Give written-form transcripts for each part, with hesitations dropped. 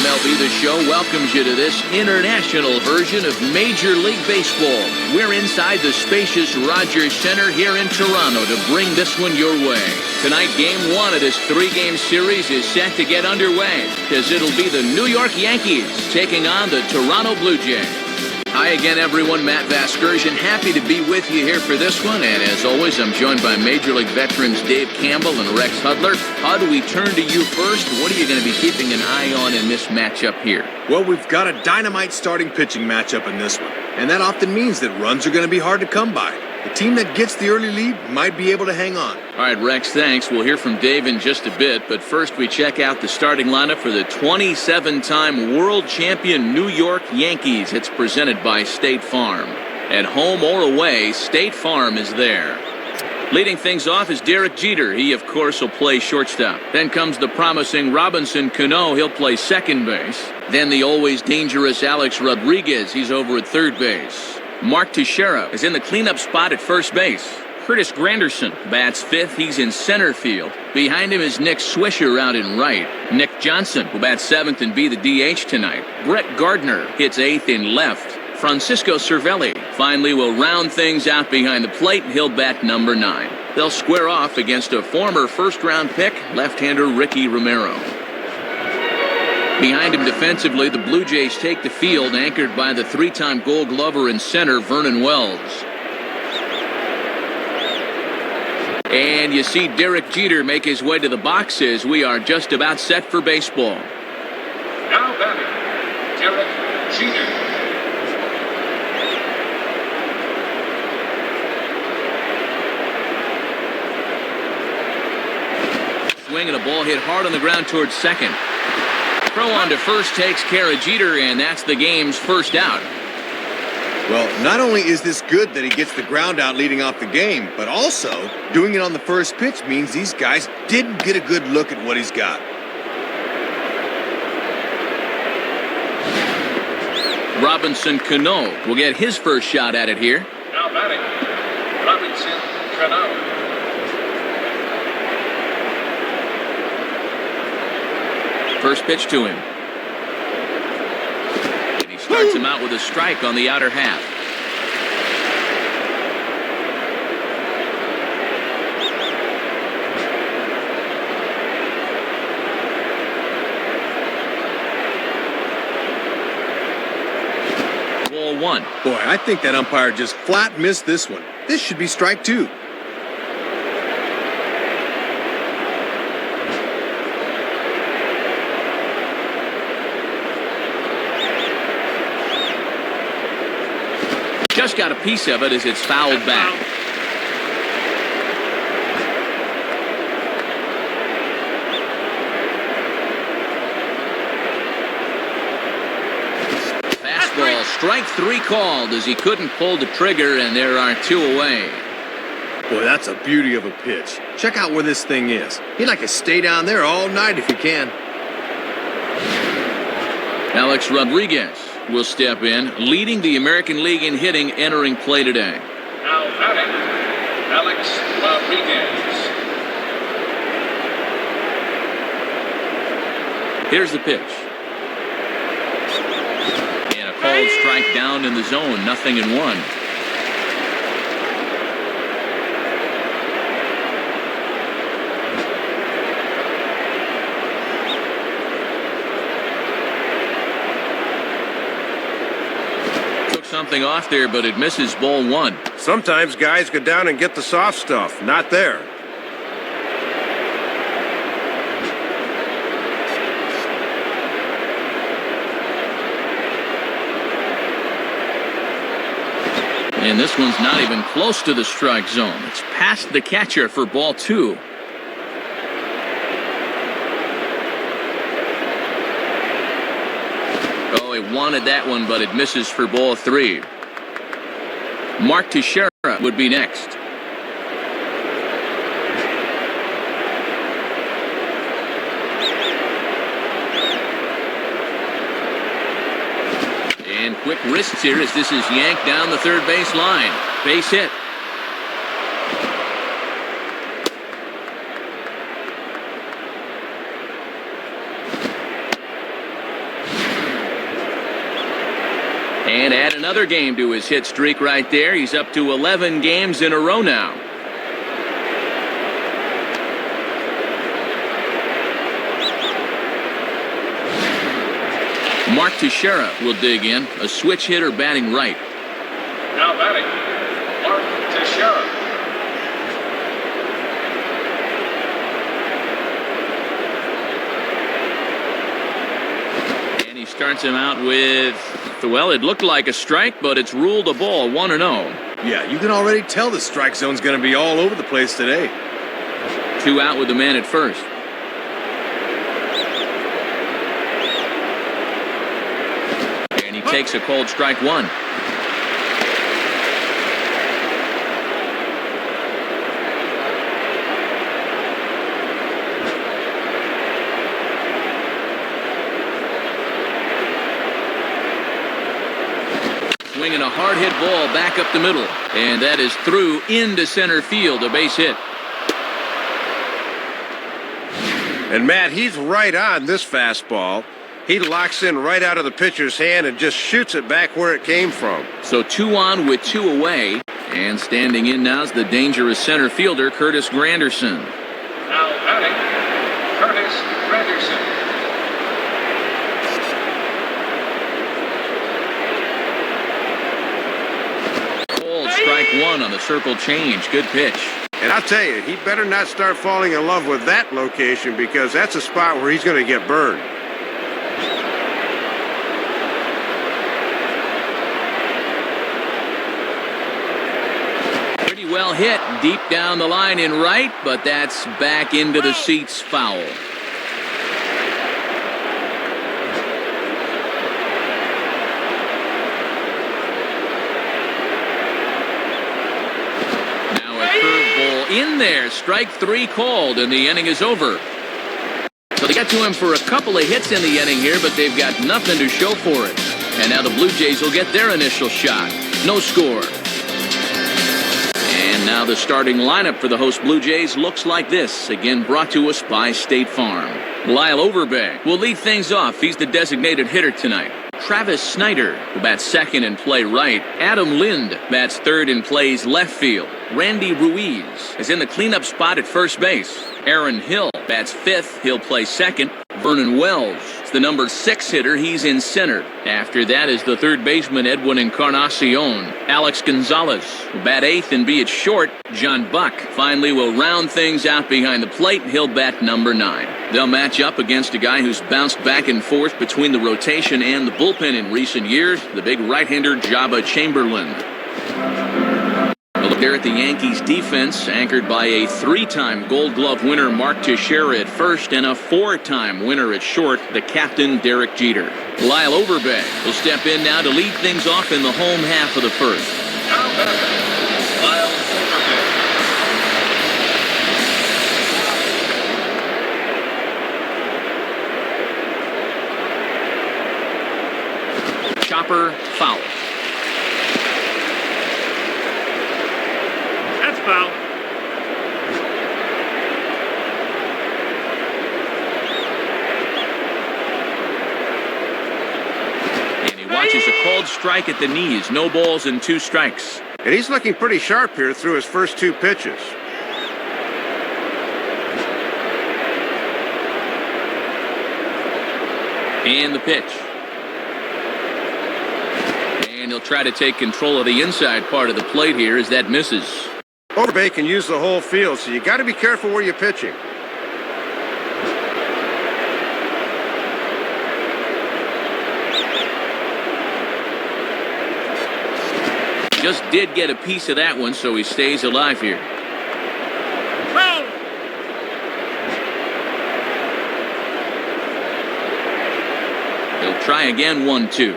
MLB The Show welcomes you to this international version of Major League Baseball. We're inside the spacious Rogers Center here in Toronto to bring this one your way. Tonight, Game 1 of this three-game series is set to get underway, as it'll be the New York Yankees taking on the Toronto Blue Jays. Hi again, everyone. Matt Vasgersian, happy to be with you here for this one. And as always, I'm joined by Major League veterans Dave Campbell and Rex Hudler. How do we turn to you first? What are you going to be keeping an eye on in this matchup here? Well, we've got a dynamite starting pitching matchup in this one. And that often means that runs are going to be hard to come by. The team that gets the early lead might be able to hang on. All right, Rex, thanks. We'll hear from Dave in just a bit. But first, we check out the starting lineup for the 27-time world champion New York Yankees. It's presented by State Farm. At home or away, State Farm is there. Leading things off is Derek Jeter. He, of course, will play shortstop. Then comes the promising Robinson Cano. He'll play second base. Then the always dangerous Alex Rodriguez. He's over at third base. Mark Teixeira is in the cleanup spot at first base. Curtis Granderson bats fifth. He's in center field. Behind him is Nick Swisher out in right. Nick Johnson will bat seventh and be the DH tonight. Brett Gardner hits eighth in left. Francisco Cervelli finally will round things out behind the plate. He'll bat number 9. They'll square off against a former first-round pick, left-hander Ricky Romero. Behind him defensively, the Blue Jays take the field, anchored by the three-time Gold Glover in center, Vernon Wells. And you see Derek Jeter make his way to the boxes. We are just about set for baseball. Now batting, Derek Jeter. Swing and a ball hit hard on the ground towards second. Throw on to first takes care of Jeter, and that's the game's first out. Well, not only is this good that he gets the ground out leading off the game, but also doing it on the first pitch means these guys didn't get a good look at what he's got. Robinson Cano will get his first shot at it here. Now batting, Robinson Cano. First pitch to him. And he starts him out with a strike on the outer half. Ball 1. Boy, I think that umpire just flat missed this one. This should be strike 2. Just got a piece of it as it's fouled back. Fastball, strike 3 called as he couldn't pull the trigger, and there are 2 away. Boy, that's a beauty of a pitch. Check out where this thing is. He'd like to stay down there all night if he can. Alex Rodriguez will step in, leading the American League in hitting entering play today. Now batting, Alex Rodriguez. Here's the pitch. And a called strike down in the zone, 0-1. Something off there, but it misses ball 1. Sometimes guys go down and get the soft stuff. Not there. And this one's not even close to the strike zone. It's past the catcher for ball 2. Oh, he wanted that one, but it misses for ball 3. Mark Teixeira would be next. And quick wrists here as this is yanked down the third base line. Base hit. Add another game to his hit streak right there. He's up to 11 games in a row now. Mark Teixeira will dig in, a switch hitter batting right. Now batting, Mark Teixeira. And he starts him out with, well, it looked like a strike, but it's ruled a ball, 1-0. Yeah, you can already tell the strike zone's going to be all over the place today. 2 out with the man at first. Takes a cold strike 1. Swinging a hard hit ball back up the middle, and that is through into center field, a base hit. And Matt, he's right on this fastball. He locks in right out of the pitcher's hand and just shoots it back where it came from. So 2 on with 2 away. And standing in now is the dangerous center fielder, Curtis Granderson. Now batting, Curtis Granderson. Cold strike 1 on the circle change. Good pitch. And I'll tell you, he better not start falling in love with that location, because that's a spot where he's going to get burned. Well hit deep down the line in right, but that's back into the seats, foul. Now a curveball in there, strike 3 called, and the inning is over. So they got to him for a couple of hits in the inning here, but they've got nothing to show for it. And now the Blue Jays will get their initial shot. No score. Now the starting lineup for the host Blue Jays looks like this, again brought to us by State Farm. Lyle Overbay will lead things off. He's the designated hitter tonight. Travis Snyder will bat second and play right. Adam Lind bats third and plays left field. Randy Ruiz is in the cleanup spot at first base. Aaron Hill bats fifth. He'll play second. Vernon Wells is the number 6 hitter. He's in center. After that is the third baseman Edwin Encarnacion. Alex Gonzalez will bat 8th and be at short. John Buck finally will round things out behind the plate. He'll bat number 9. They'll match up against a guy who's bounced back and forth between the rotation and the bullpen in recent years, the big right-hander Jabba Chamberlain. A look there at the Yankees defense, anchored by a 3-time Gold Glove winner Mark Teixeira at first and a 4-time winner at short, the captain Derek Jeter. Lyle Overbay will step in now to lead things off in the home half of the first. Now batting, Lyle Overbay. Chopper foul. That's foul. And he watches a called strike at the knees. No balls and 2 strikes. And he's looking pretty sharp here through his first 2 pitches. And the pitch. And he'll try to take control of the inside part of the plate here as that misses. Overbay can use the whole field, so you got to be careful where you're pitching. Just did get a piece of that one, so he stays alive here. He'll try again, 1-2.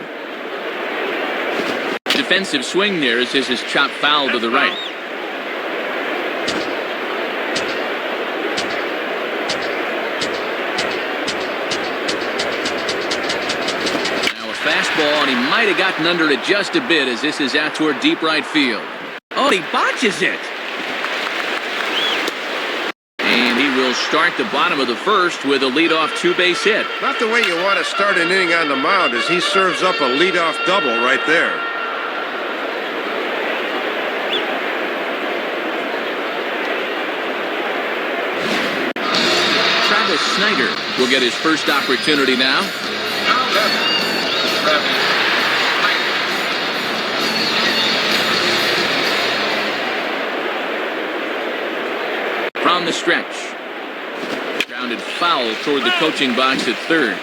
Defensive swing there as this is chopped foul to the right. Now a fastball, and he might have gotten under it just a bit as this is out toward deep right field. Oh, he botches it. And he will start the bottom of the first with a leadoff 2-base hit. Not the way you want to start an inning on the mound, as he serves up a leadoff double right there. Snyder will get his first opportunity now. Now batting, Travis Snyder. From the stretch. Grounded foul toward the coaching box at third.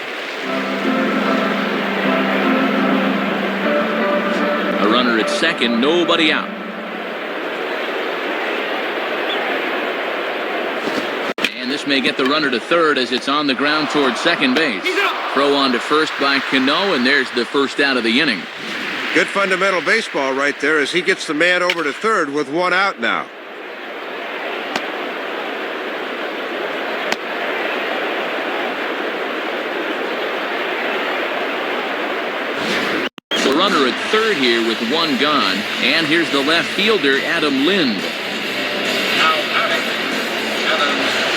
A runner at second, nobody out. And this may get the runner to third as it's on the ground toward second base. Throw on to first by Cano, and there's the first out of the inning. Good fundamental baseball right there as he gets the man over to third with one out now. Runner at third here with one gone, and here's the left fielder, Adam Lind. Now batting, Adam Lind.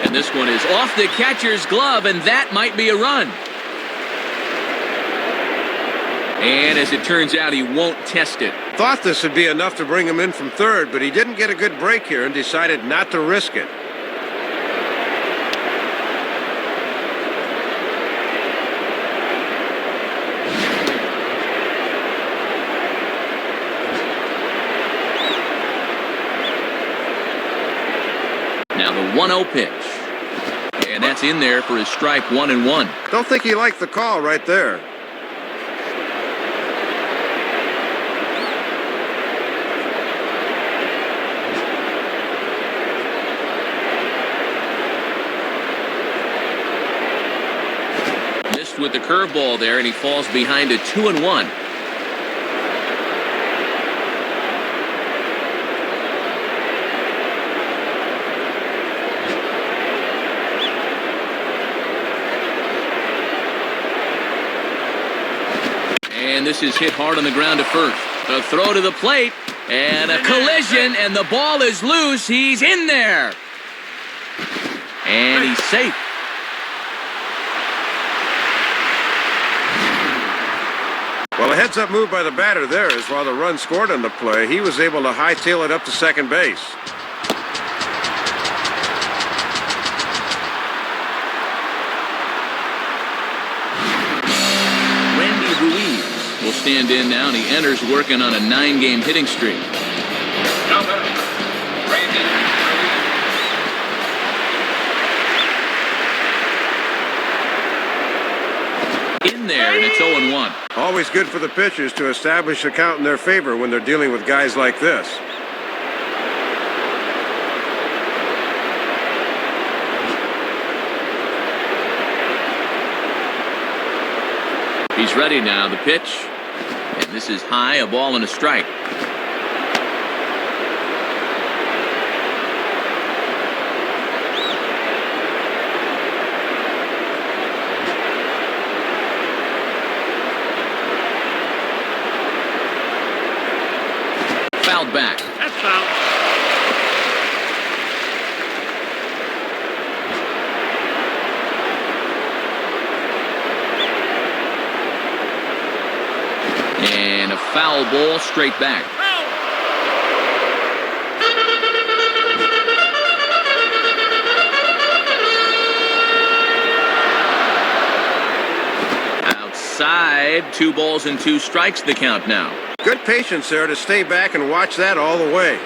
And this one is off the catcher's glove, and that might be a run. And as it turns out, he won't test it. Thought this would be enough to bring him in from third, but he didn't get a good break here and decided not to risk it. Now the 1-0 pitch. And that's in there for his strike 1-1. Don't think he liked the call right there. Missed with the curveball there, and he falls behind a 2-1. And this is hit hard on the ground to first. A throw to the plate, and a collision, and the ball is loose. He's in there. And he's safe. Well, a heads-up move by the batter there is while the run scored on the play, he was able to hightail it up to second base. Will stand in now, and he enters working on a 9-game hitting streak. Now batting, Randy Ruiz. In there, and it's 0-1. Always good for the pitchers to establish a count in their favor when they're dealing with guys like this. He's ready now, the pitch. And this is high, a ball and a strike. Fouled back. That's foul. And a foul ball straight back. Outside, 2 balls and 2 strikes the count now. Good patience there to stay back and watch that all the way.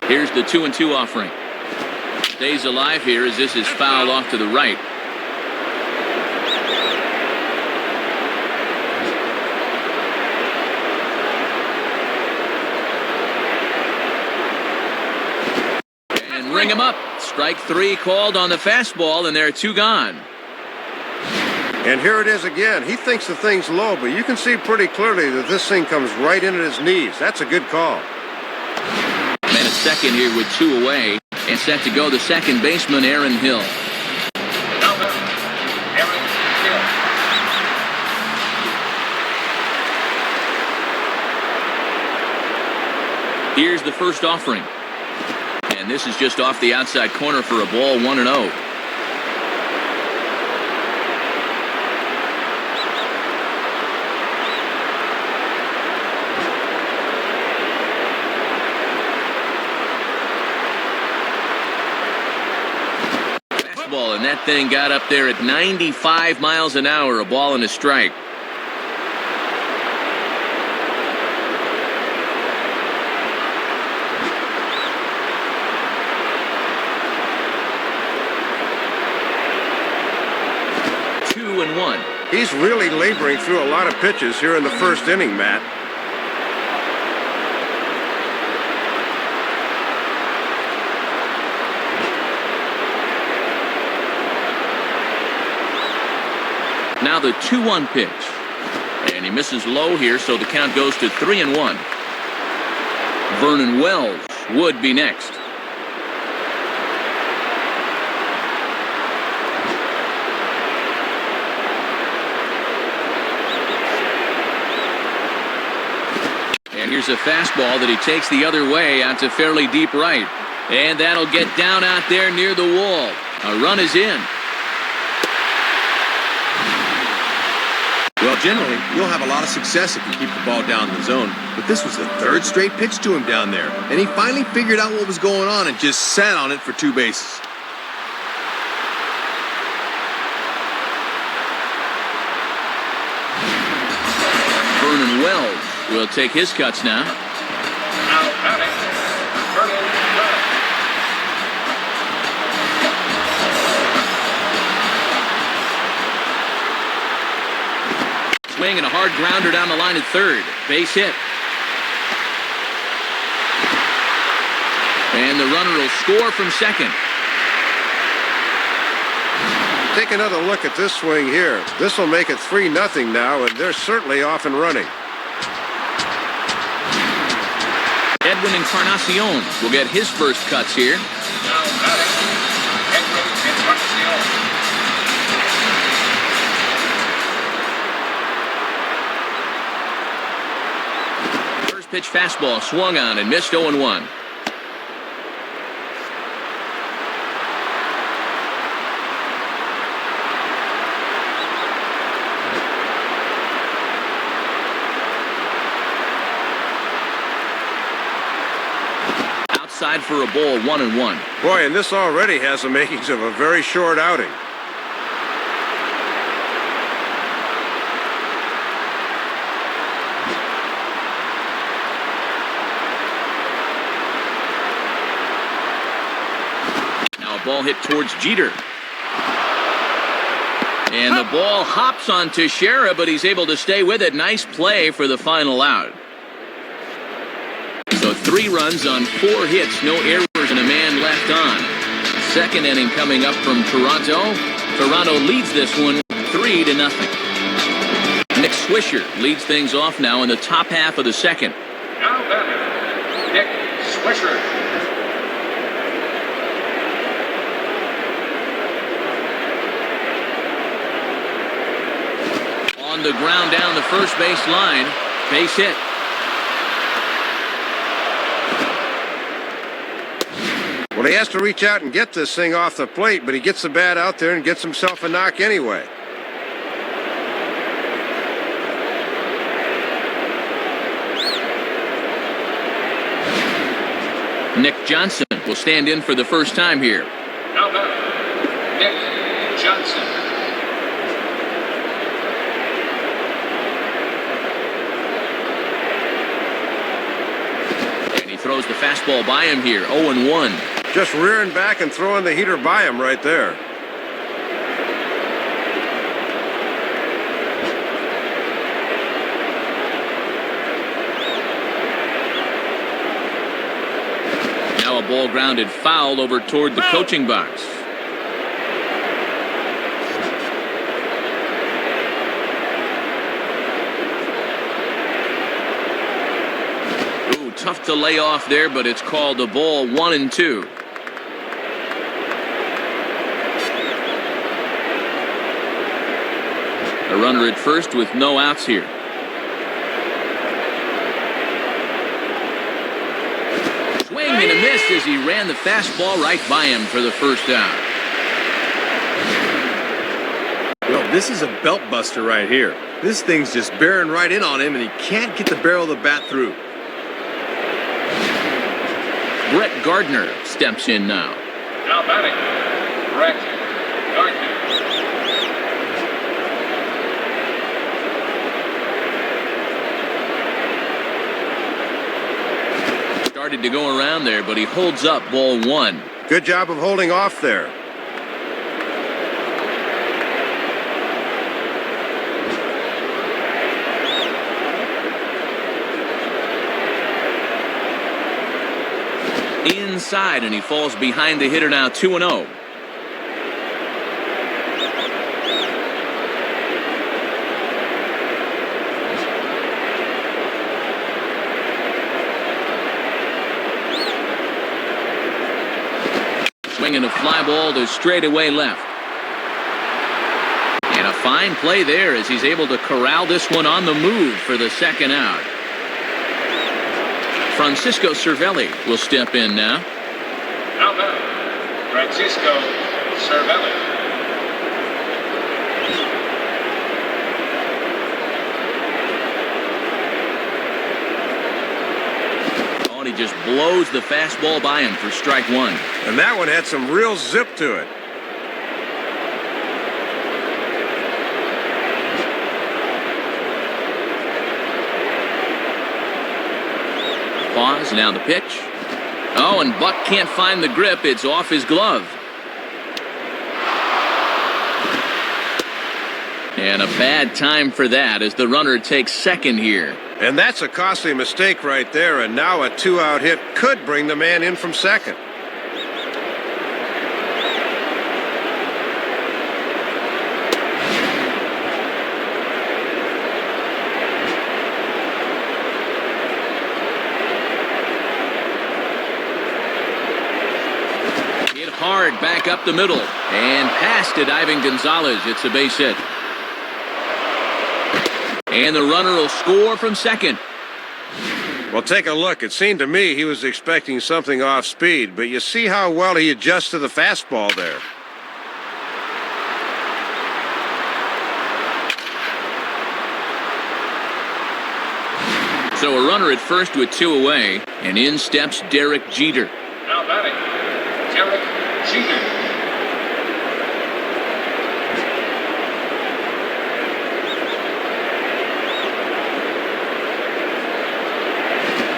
Here's the 2-2 offering. Stays alive here as this is fouled off to the right. And ring him up. Strike 3 called on the fastball, and there are 2 gone. And here it is again. He thinks the thing's low, but you can see pretty clearly that this thing comes right in at his knees. That's a good call. Man at second here with 2 away. And set to go the second baseman, Aaron Hill. Now batting, Aaron Hill. Here's the first offering. And this is just off the outside corner for a ball, 1-0. fastball, and that thing got up there at 95 miles an hour, a ball and a strike. Two and one. He's really laboring through a lot of pitches here in the first inning, Matt. Now the 2-1 pitch. And he misses low here, so the count goes to 3-1. Vernon Wells would be next. And here's a fastball that he takes the other way out to fairly deep right. And that'll get down out there near the wall. A run is in. Well, generally, you'll have a lot of success if you keep the ball down in the zone. But this was the third straight pitch to him down there. And he finally figured out what was going on and just sat on it for 2 bases. Vernon Wells will take his cuts now. Now batting, Vernon Wells. Swing and a hard grounder down the line at third. Base hit. And the runner will score from second. Take another look at this swing here. This will make it 3-0 now, and they're certainly off and running. Edwin Encarnacion will get his first cuts here. Now batting, Edwin Encarnacion. First pitch fastball swung on and missed 0-1. Outside for a ball, 1-1. Boy, and this already has the makings of a very short outing. Now a ball hit towards Jeter. And the ball hops on Teixeira, but he's able to stay with it. Nice play for the final out. So 3 runs on 4 hits, no errors, and a man left on. Second inning coming up from Toronto. Toronto leads this one 3-0. Nick Swisher leads things off now in the top half of the second. Now batting, Nick Swisher. On the ground down the first base line. Base hit. Well, he has to reach out and get this thing off the plate, but he gets the bat out there and gets himself a knock anyway. Nick Johnson will stand in for the first time here. Now batting, Nick Johnson. And he throws the fastball by him here, 0-1. Just rearing back and throwing the heater by him right there. Now a ball grounded foul over toward the coaching box. Ooh, tough to lay off there, but it's called a ball, 1-2. A runner at first with no outs here. Swing and a miss as he ran the fastball right by him for the first out. Well, this is a belt buster right here. This thing's just bearing right in on him, and he can't get the barrel of the bat through. Brett Gardner steps in now. Now batting, Brett to go around there, but he holds up ball one. Good job of holding off there. Inside, and he falls behind the hitter now 2-0. Swinging a fly ball to straightaway left. And a fine play there as he's able to corral this one on the move for the second out. Francisco Cervelli will step in now. Now batting, Francisco Cervelli. Oh, and he just blows the fastball by him for strike one. And that one had some real zip to it. Pause, now the pitch. Oh, and Buck can't find the grip. It's off his glove. And a bad time for that as the runner takes second here. And that's a costly mistake right there, and now a two-out hit could bring the man in from second. Hard back up the middle and past to diving Gonzalez. It's a base hit. And the runner will score from second. Well, take a look. It seemed to me he was expecting something off speed, but you see how well he adjusts to the fastball there. So a runner at first with two away, and in steps Derek Jeter. Now batting, Derek Jeter.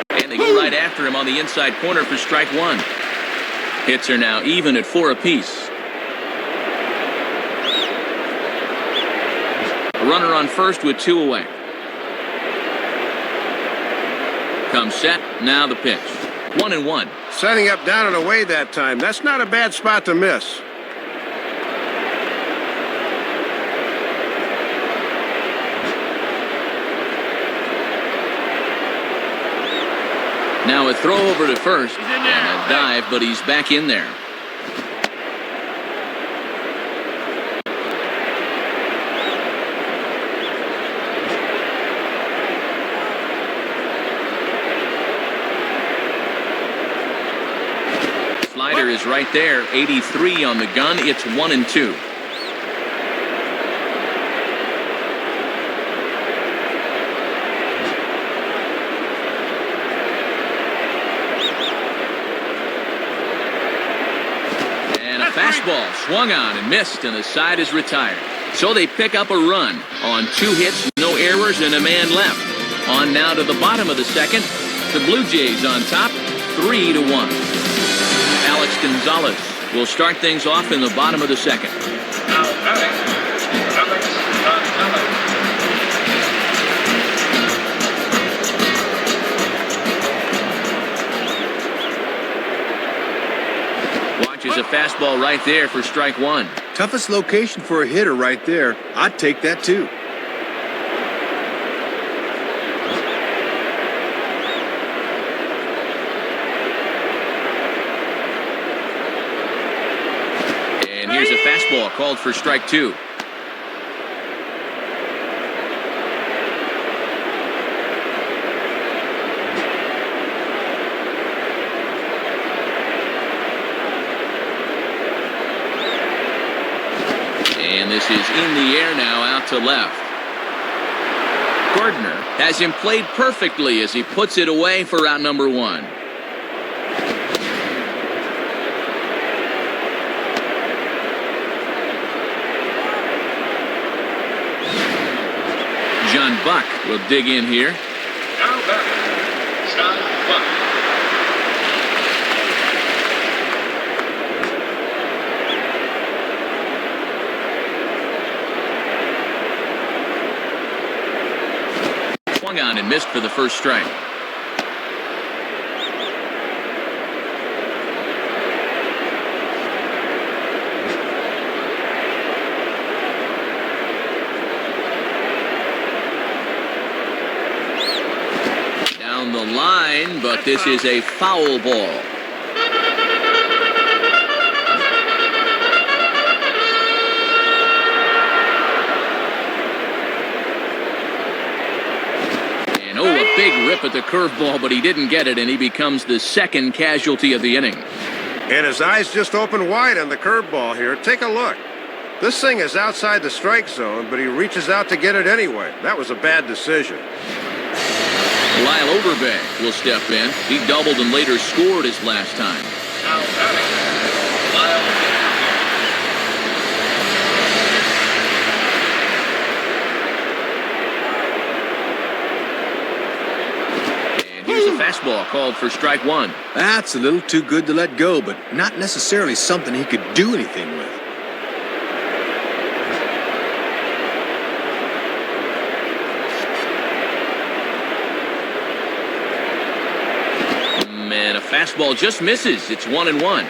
And they go right after him on the inside corner for strike one. Hits are now even at 4 apiece. A runner on first with two away. Comes set, now the pitch. 1-1. Setting up down and away that time. That's not a bad spot to miss. Now a throw over to first and a dive, but he's back in there. Slider is right there, 83 on the gun. It's 1-2. And a fastball swung on and missed, and the side is retired. So they pick up a run on 2 hits, no errors, and a man left. On now to the bottom of the second. The Blue Jays on top, 3-1. Alex Gonzalez will start things off in the bottom of the second. Now batting, Alex Gonzalez. Watches a fastball right there for strike one. Toughest location for a hitter right there. I'd take that too. Here's a fastball called for strike two. And this is in the air now, out to left. Gardner has him played perfectly as he puts it away for out number one. John Buck will dig in here. Now batting, John Buck. swung on and missed for the first strike. Down the line, but this is a foul ball. And oh, a big rip at the curveball, but he didn't get it, and he becomes the second casualty of the inning. And his eyes just open wide on the curveball here. Take a look. This thing is outside the strike zone, but he reaches out to get it anyway. That was a bad decision. Lyle Overbeck will step in. He doubled and later scored his last time. Now batting, Lyle And here's a fastball called for strike one. That's a little too good to let go, but not necessarily something he could do anything with. And a fastball just misses. It's 1-1.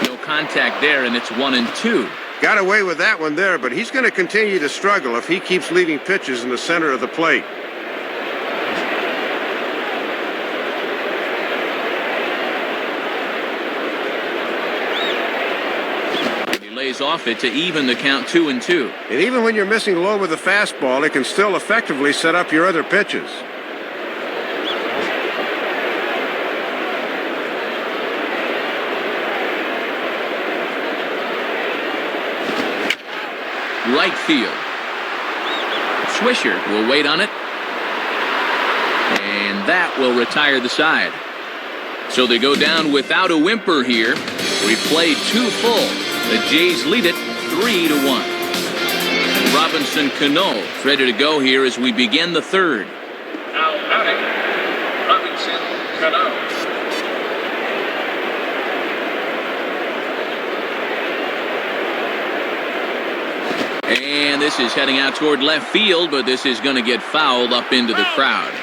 No contact there, and it's 1-2. Got away with that one there, but he's going to continue to struggle if he keeps leaving pitches in the center of the plate. Lays off it to even the count 2-2. And even when you're missing low with a fastball, it can still effectively set up your other pitches. Right field. Swisher will wait on it. And that will retire the side. So they go down without a whimper here. We played 2 full. The Jays lead it 3-1. Robinson Cano ready to go here as we begin the third. Now batting, Robinson Cano. And this is heading out toward left field, but this is going to get fouled up into the crowd.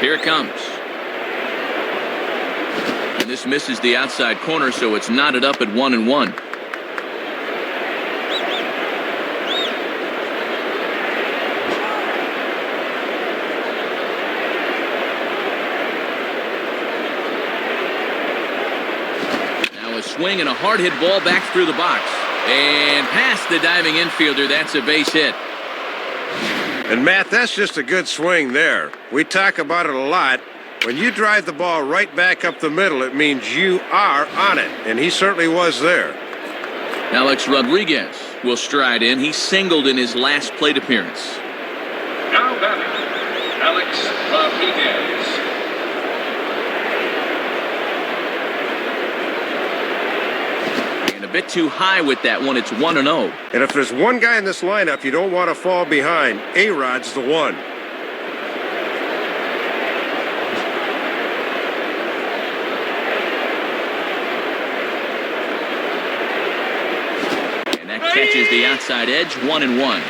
Here it comes. And this misses the outside corner, so it's knotted up at 1-1. Now a swing and a hard hit ball back through the box. And past the diving infielder, that's a base hit. And, Matt, that's just a good swing there. We talk about it a lot. When you drive the ball right back up the middle, it means you are on it, and he certainly was there. Alex Rodriguez will stride in. He singled in his last plate appearance. Now batting, Alex Rodriguez. And a bit too high with that one. It's 1-0. And if there's one guy in this lineup you don't want to fall behind, A-Rod's the one. And that catches the outside edge, 1-1.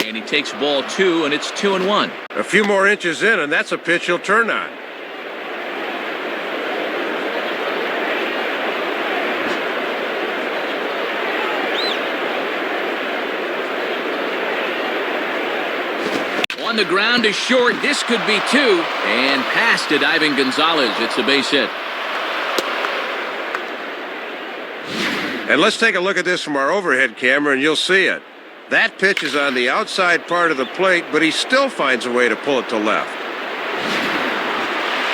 And he takes ball 2, and it's 2-1. A few more inches in, and that's a pitch he'll turn on. On the ground is short. This could be 2. And past to diving Gonzalez. It's a base hit. And let's take a look at this from our overhead camera, and you'll see it. That pitch is on the outside part of the plate, but he still finds a way to pull it to left.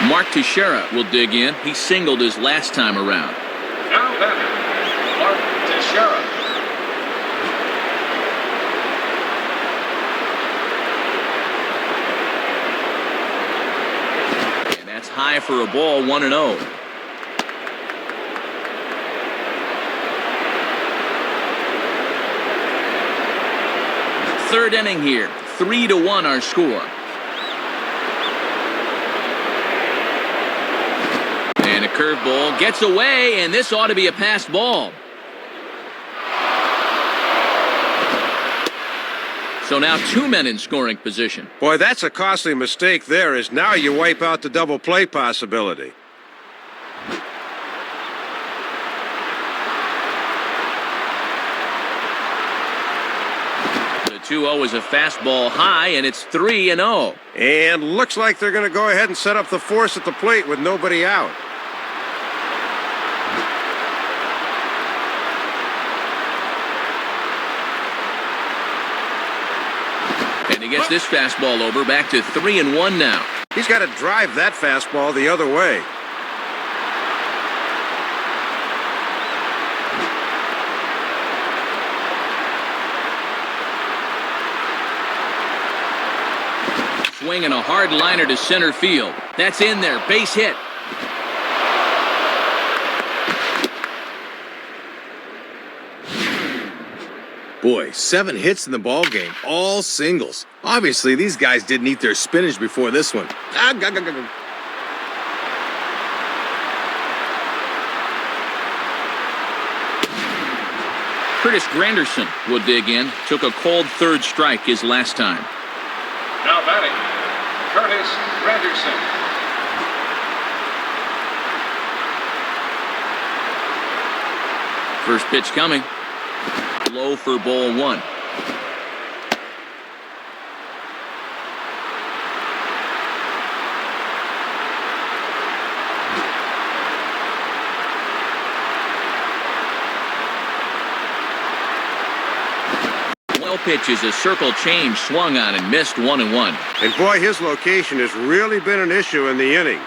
Mark Teixeira will dig in. He singled his last time around. Now batting, Mark Teixeira. high for a ball, 1-0. Third inning here, 3-1 our score. And a curveball gets away, and this ought to be a passed ball. So now 2 men in scoring position. Boy, that's a costly mistake there, as now you wipe out the double play possibility. The 2-0 is a fastball high, and it's 3-0. And looks like they're going to go ahead and set up the force at the plate with nobody out. And he gets this fastball over, back to 3-1 now. He's got to drive that fastball the other way. Swinging a hard liner to center field. That's in there, base hit. Boy, 7 hits in the ball game, all singles. Obviously, these guys didn't eat their spinach before this one. Curtis Granderson will dig in. Took a cold third strike his last time. Now batting, Curtis Granderson. First pitch coming. Low for ball 1. Well pitches, a circle change, swung on and missed, 1-1. And boy, his location has really been an issue in the inning.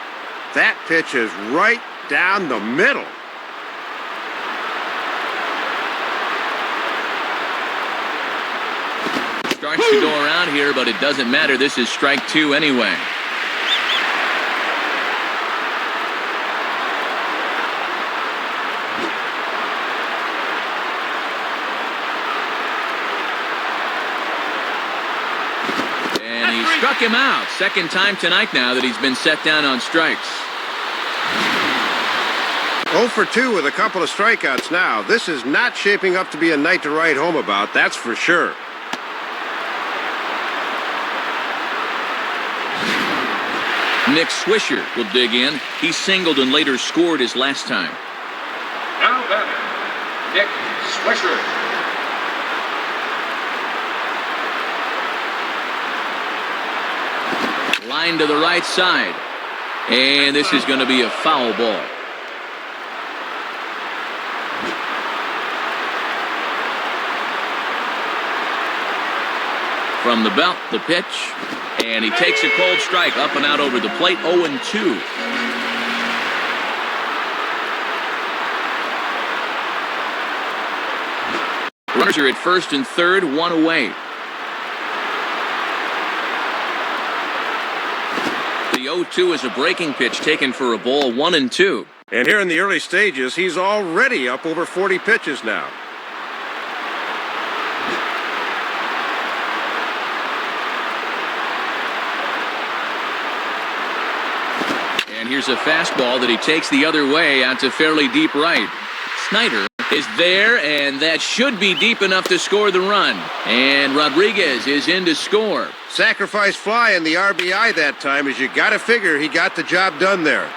That pitch is right down the middle. Starts to go around here, but it doesn't matter. This is strike 2 anyway. And he struck him out. Second time tonight now that he's been set down on strikes. 0 for 2 with a couple of strikeouts now. This is not shaping up to be a night to write home about, that's for sure. Nick Swisher will dig in. He singled and later scored his last time. Now batting, Nick Swisher. Line to the right side. And this is going to be a foul ball. From the belt, the pitch. And he takes a cold strike up and out over the plate, 0-2. Runners are at first and third, 1 away. The 0-2 is a breaking pitch taken for a ball, 1-2. And here in the early stages, he's already up over 40 pitches now. And here's a fastball that he takes the other way out to fairly deep right. Snyder is there, and that should be deep enough to score the run. And Rodriguez is in to score. Sacrifice fly in the RBI that time, as you got to figure he got the job done there.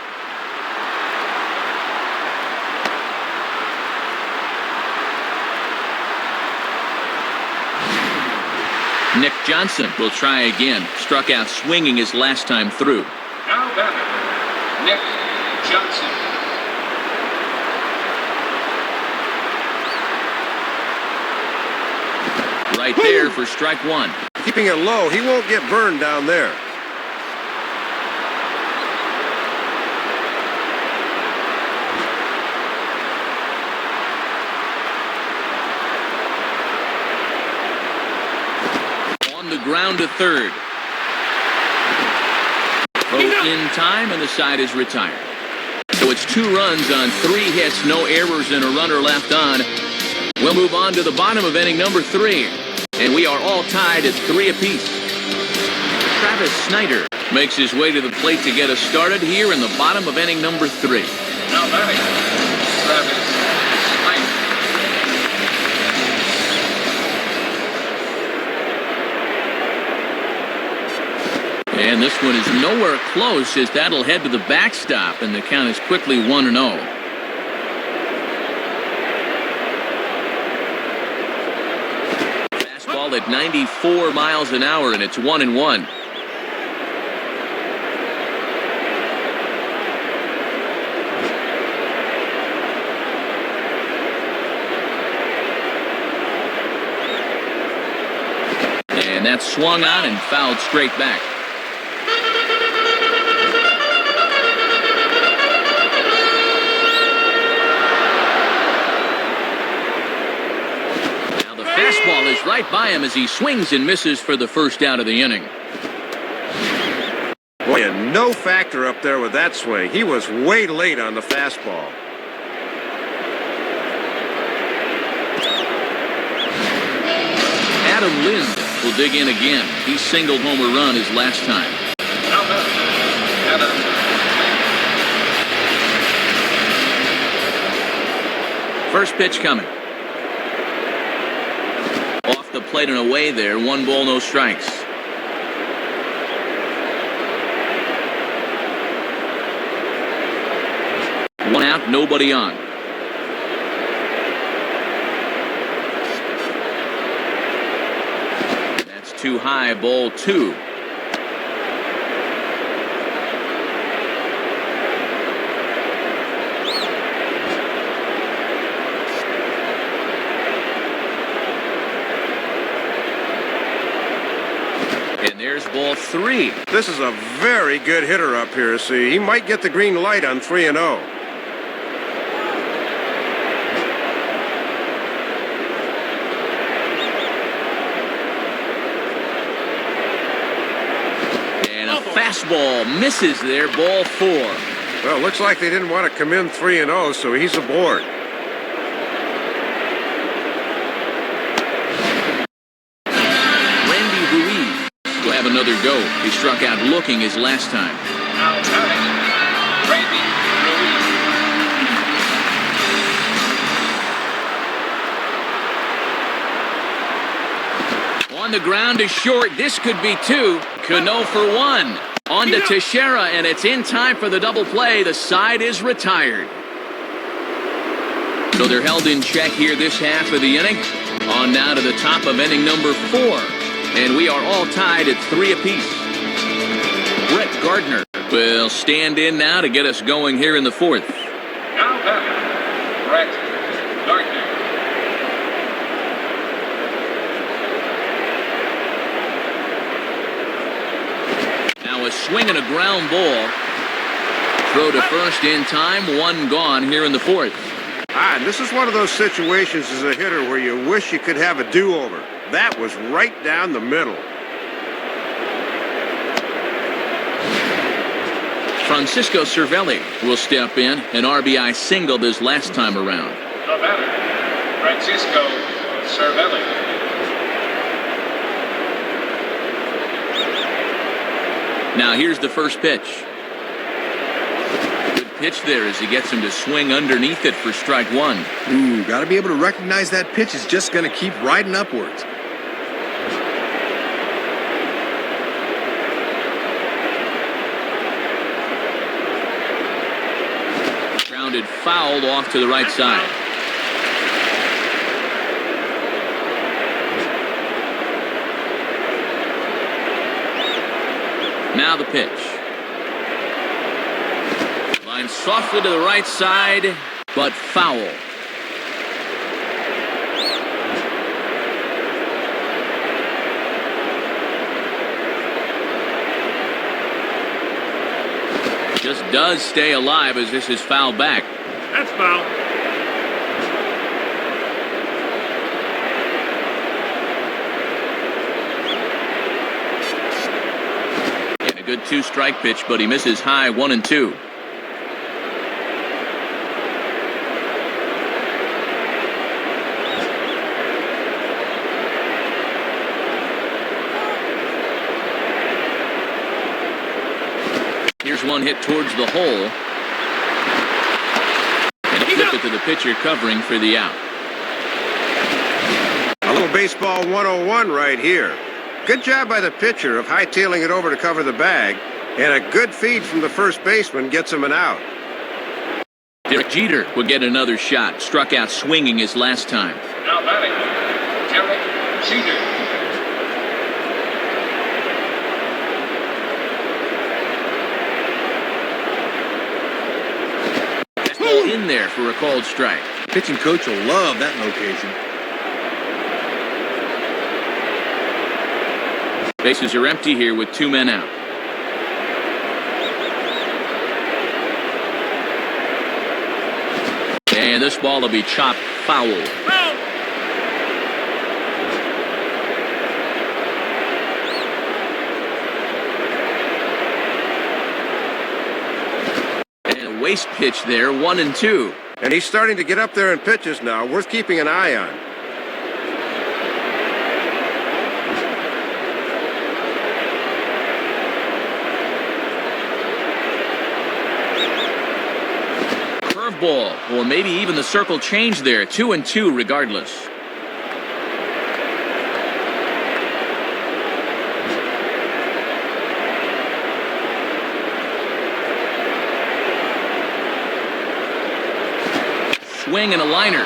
Nick Johnson will try again. Struck out swinging his last time through. Now batting, Nick Johnson. Right there for strike 1. Keeping it low, he won't get burned down there. On the ground to third. Throw in time, and the side is retired. So it's 2 runs on 3 hits, no errors, and a runner left on. We'll move on to the bottom of inning number 3, and we are all tied at 3 apiece. Travis Snyder makes his way to the plate to get us started here in the bottom of inning number 3. Now batting, Travis Snyder. And this one is nowhere close as that'll head to the backstop, and the count is quickly 1-0. Fastball at 94 miles an hour, and it's 1-1. And that's swung on and fouled straight back. Fastball is right by him as he swings and misses for the first out of the inning. Boy, a no factor up there with that swing. He was way late on the fastball. Adam Lind will dig in again. He singled home a run his last time. Now batting, Adam Lind. First pitch coming. Off the plate and away there. 1 ball, no strikes. One out, nobody on. That's too high, ball 2. And there's ball 3. This is a very good hitter up here, see. He might get the green light on 3-0. And a fastball misses there, ball 4. Well, looks like they didn't want to come in 3-0, so he's aboard. Will have another go. He struck out looking his last time. Now batting, Randy Ruiz. On the ground to short. This could be 2. Cano for 1. On to Teixeira, and it's in time for the double play. The side is retired. So they're held in check here this half of the inning. On now to the top of inning number 4. And we are all tied at 3 apiece. Brett Gardner will stand in now to get us going here in the 4th. Now batting, Brett Gardner. Now a swing and a ground ball. Throw to first in time. 1 gone here in the 4th. And this is one of those situations as a hitter where you wish you could have a do-over. That was right down the middle. Francisco Cervelli will step in. An RBI single this last time around. The batter, Francisco Cervelli. Now here's the first pitch. Good pitch there as he gets him to swing underneath it for strike 1. Ooh, got to be able to recognize that pitch is just going to keep riding upwards. Grounded fouled off to the right side. Now the pitch. Line softly to the right side, but foul. Just does stay alive as this is fouled back. That's foul. And a good 1-2 strike pitch, but he misses high 1-2. Here's one hit towards the hole. And flip it to the pitcher covering for the out. A little baseball 101 right here. Good job by the pitcher of hightailing it over to cover the bag, and a good feed from the first baseman gets him an out. Derek Jeter will get another shot. Struck out swinging his last time. Now batting, Derek Jeter. In there for a called strike. Pitching coach will love that location. Bases are empty here with 2 men out. And this ball will be chopped foul. Waste pitch there, 1-2. And he's starting to get up there in pitches now, worth keeping an eye on. Curveball, or maybe even the circle change there, 2-2 regardless. Swing and a liner.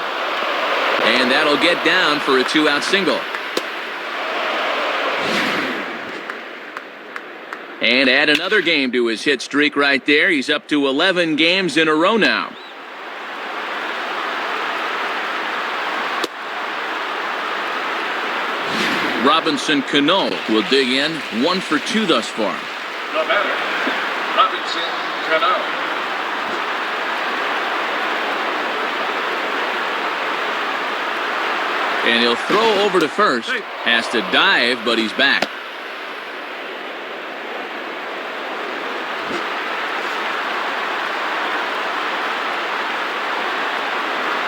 And that'll get down for a 2-out single. And add another game to his hit streak right there. He's up to 11 games in a row now. Robinson Cano will dig in, 1 for 2 thus far. No matter. Robinson Cano. And he'll throw over to first. Has to dive, but he's back.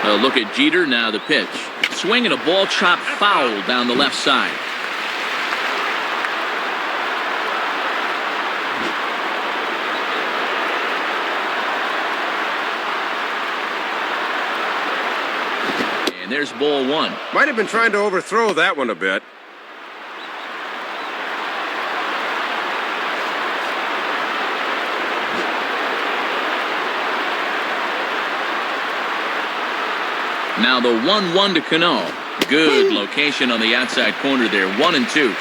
A look at Jeter, now the pitch. Swing and a ball chopped foul down the left side. And there's ball 1. Might have been trying to overthrow that one a bit. Now the 1-1 to Cano. Good location on the outside corner there, 1-2.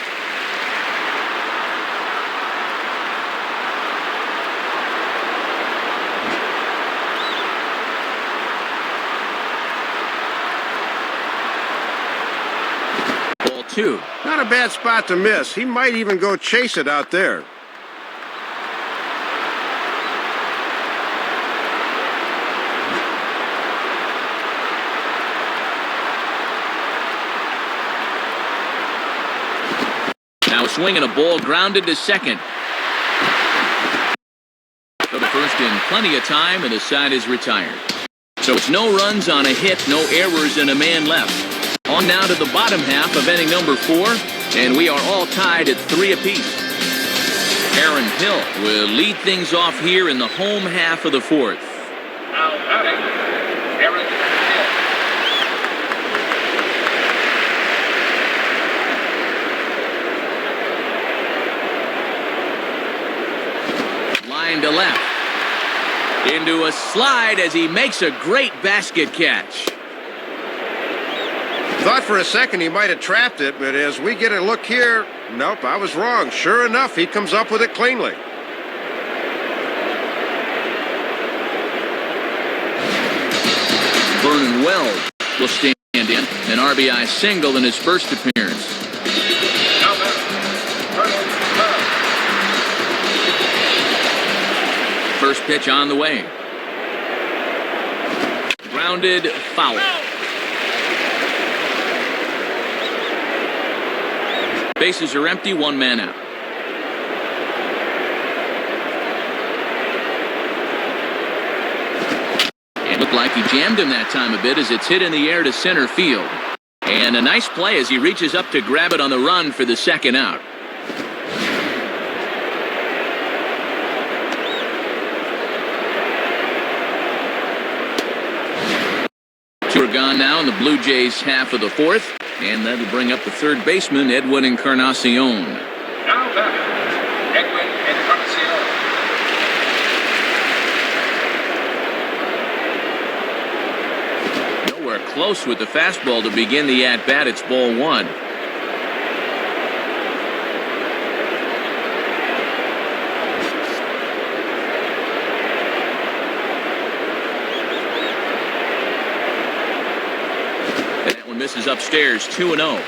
Ball 2. Not a bad spot to miss. He might even go chase it out there. Now a swing and a ball grounded to second. For the first in plenty of time, and the side is retired. So it's no runs on a hit, no errors, and a man left. On now to the bottom half of inning number 4, and we are all tied at 3 apiece. Aaron Hill will lead things off here in the home half of the 4th. Now batting, Aaron Hill. Line to left. Into a slide as he makes a great basket catch. Thought for a second he might have trapped it, but as we get a look here, nope, I was wrong. Sure enough, he comes up with it cleanly. Vernon Wells will stand in, an RBI single in his first appearance. Now batting, Vernon Wells. First pitch on the way. Grounded foul. Bases are empty, 1 man out. Looked like he jammed him that time a bit as it's hit in the air to center field. And a nice play as he reaches up to grab it on the run for the second out. Two are gone now in the Blue Jays half of the fourth. And that'll bring up the third baseman, Edwin Encarnacion. Now batting, Edwin Encarnacion. Nowhere close with the fastball to begin the at-bat. It's ball one. Misses upstairs, 2-0.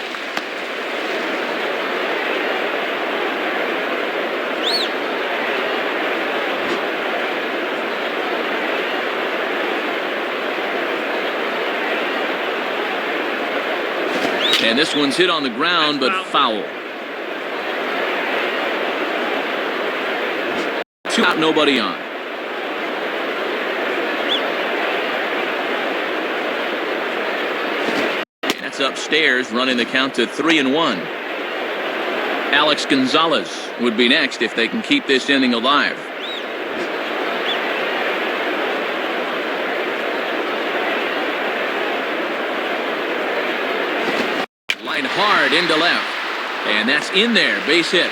And this one's hit on the ground, but foul. 2 out, nobody on. Upstairs, running the count to 3-1. Alex Gonzalez would be next if they can keep this inning alive. Line hard into left, and that's in there, base hit.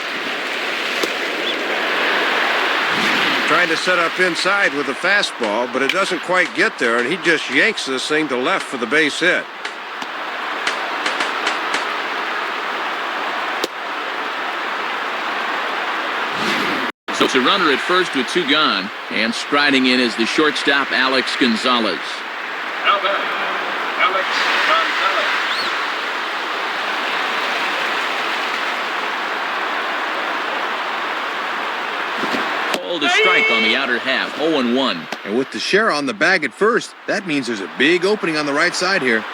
Trying to set up inside with a fastball, but it doesn't quite get there, and he just yanks this thing to left for the base hit. So it's a runner at first with 2 gone, and striding in is the shortstop, Alex Gonzalez. Now batting, Alex Gonzalez. Called a strike on the outer half, 0-1. And with Teixeira on the bag at first, that means there's a big opening on the right side here.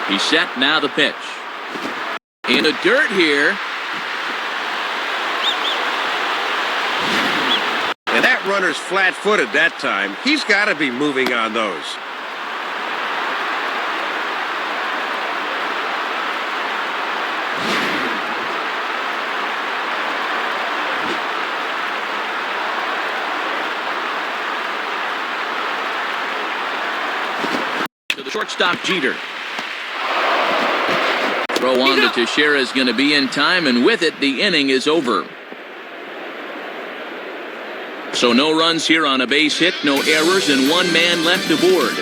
He's set, now the pitch. In the dirt here. And that runner's flat-footed that time. He's got to be moving on those. To the shortstop, Jeter. Throw on to Teixeira is going to be in time, and with it, the inning is over. So no runs here on a base hit, no errors, and 1 man left aboard.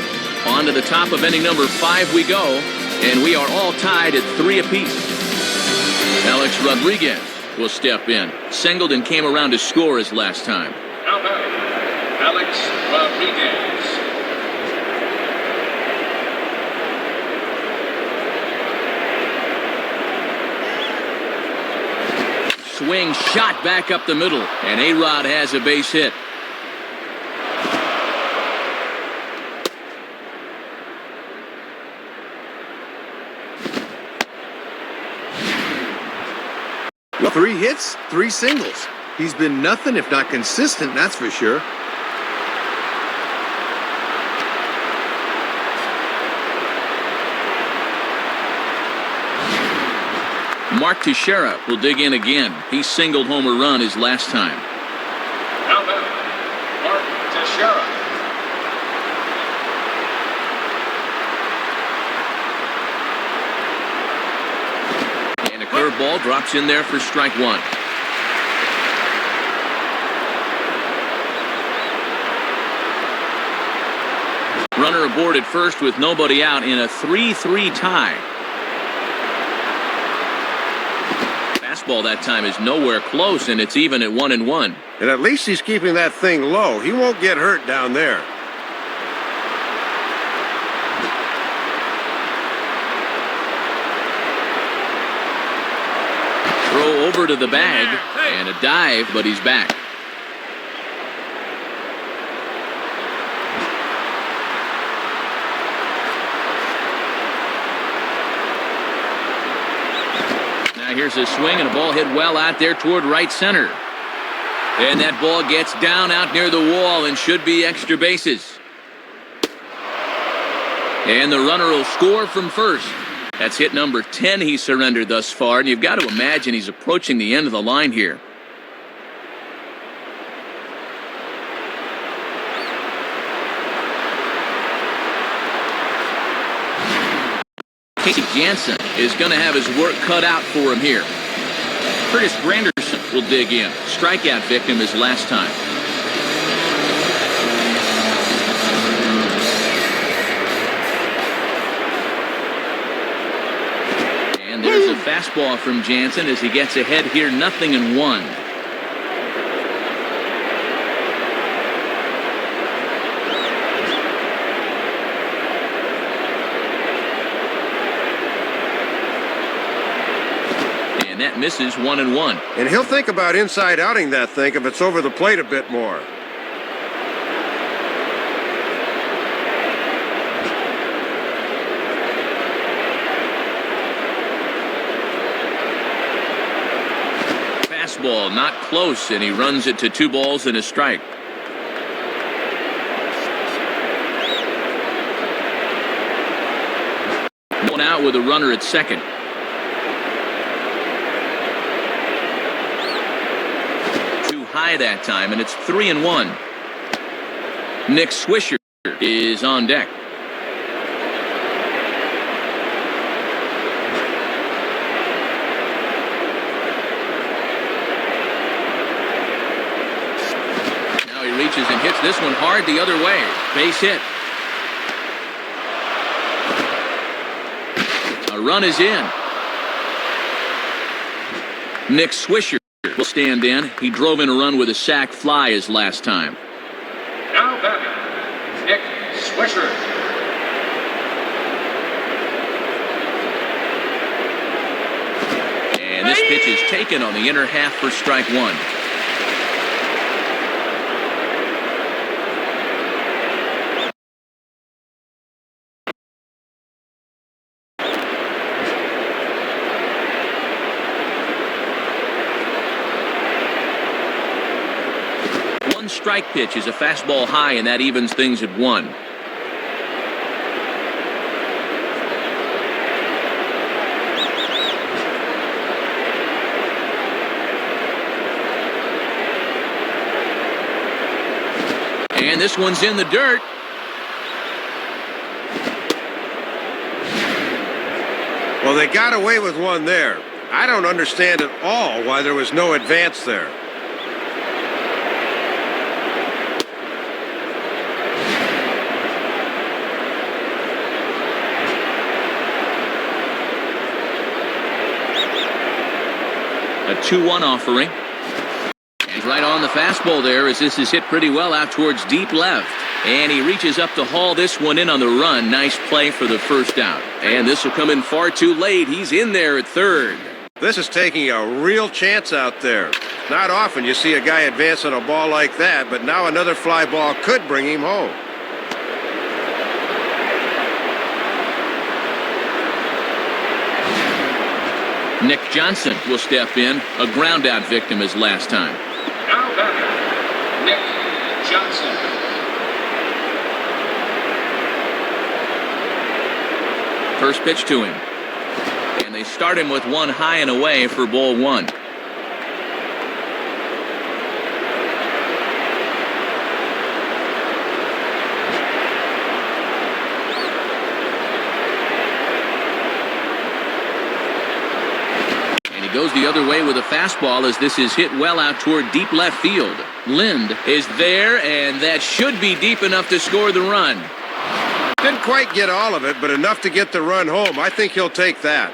On to the top of inning number 5 we go, and we are all tied at 3 apiece. Alex Rodriguez will step in. Singled and came around to score his last time. Now batting, Alex Rodriguez. Swing shot back up the middle, and A-Rod has a base hit. Well, 3 hits, 3 singles. He's been nothing if not consistent, that's for sure. Mark Teixeira will dig in again. He singled home a run his last time. Now batting, Mark Teixeira. And a curveball drops in there for strike 1. Runner aboard at first with nobody out in a 3-3 tie. Fastball that time is nowhere close, and it's even at 1-1. And at least he's keeping that thing low. He won't get hurt down there. Throw over to the bag, and a dive, but he's back. here's a swing and a ball hit well out there toward right center. And that ball gets down out near the wall and should be extra bases. And the runner will score from first. That's hit number 10 he surrendered thus far, and you've got to imagine he's approaching the end of the line here. Casey Jansen is going to have his work cut out for him here. Curtis Granderson will dig in. Strikeout victim his last time. And there's a fastball from Jansen as he gets ahead here, 0-1. That misses 1-1. And he'll think about inside outing that thing if it's over the plate a bit more. Fastball not close, and he runs it to 2 balls and a strike. One out with a runner at second. High that time, and it's 3-1. Nick Swisher is on deck. Now he reaches and hits this one hard the other way. Base hit. A run is in. Nick Swisher will stand in. He drove in a run with a sac fly his last time. Now batting, Nick Swisher. And this pitch is taken on the inner half for strike 1. Strike pitch is a fastball high, and that evens things at 1. And this one's in the dirt. Well, they got away with one there. I don't understand at all why there was no advance there. A 2-1 offering. And right on the fastball there as this is hit pretty well out towards deep left. And he reaches up to haul this one in on the run. Nice play for the first out. And this will come in far too late. He's in there at third. This is taking a real chance out there. Not often you see a guy advance on a ball like that, but now another fly ball could bring him home. Nick Johnson will step in. A ground out victim his last time. Now batting, Nick Johnson. First pitch to him. And they start him with one high and away for ball 1. Goes the other way with a fastball as this is hit well out toward deep left field. Lind is there, and that should be deep enough to score the run. Didn't quite get all of it, but enough to get the run home. I think he'll take that.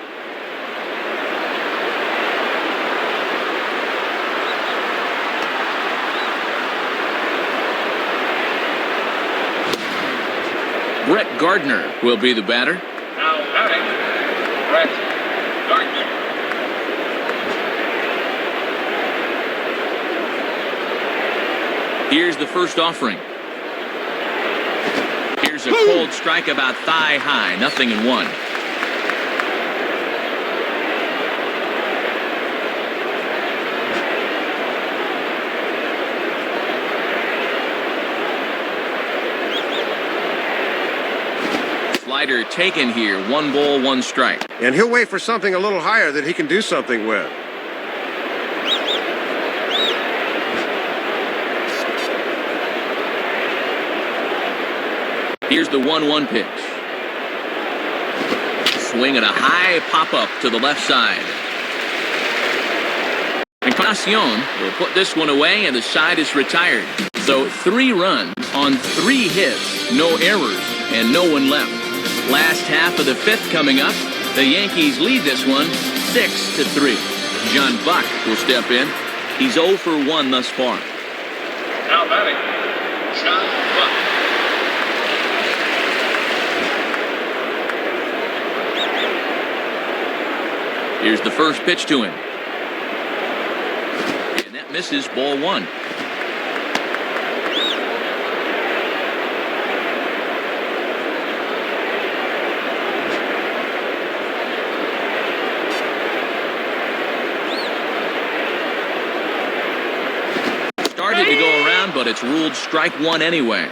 Brett Gardner will be the batter. Now batting, Brett Gardner. Here's the first offering. Here's a cold strike about thigh high, 0-1. slider taken here. 1 ball, 1 strike. And he'll wait for something a little higher that he can do something with. Here's the 1-1 pitch. Swing and a high pop-up to the left side. Encarnacion will put this one away, and the side is retired. So 3 runs on 3 hits, no errors, and no one left. Last half of the 5th coming up. The Yankees lead this one 6-3. John Buck will step in. He's 0 for 1 thus far. Now batting, John Buck. Here's the first pitch to him. And that misses, ball 1. Started to go around, but it's ruled strike 1 anyway.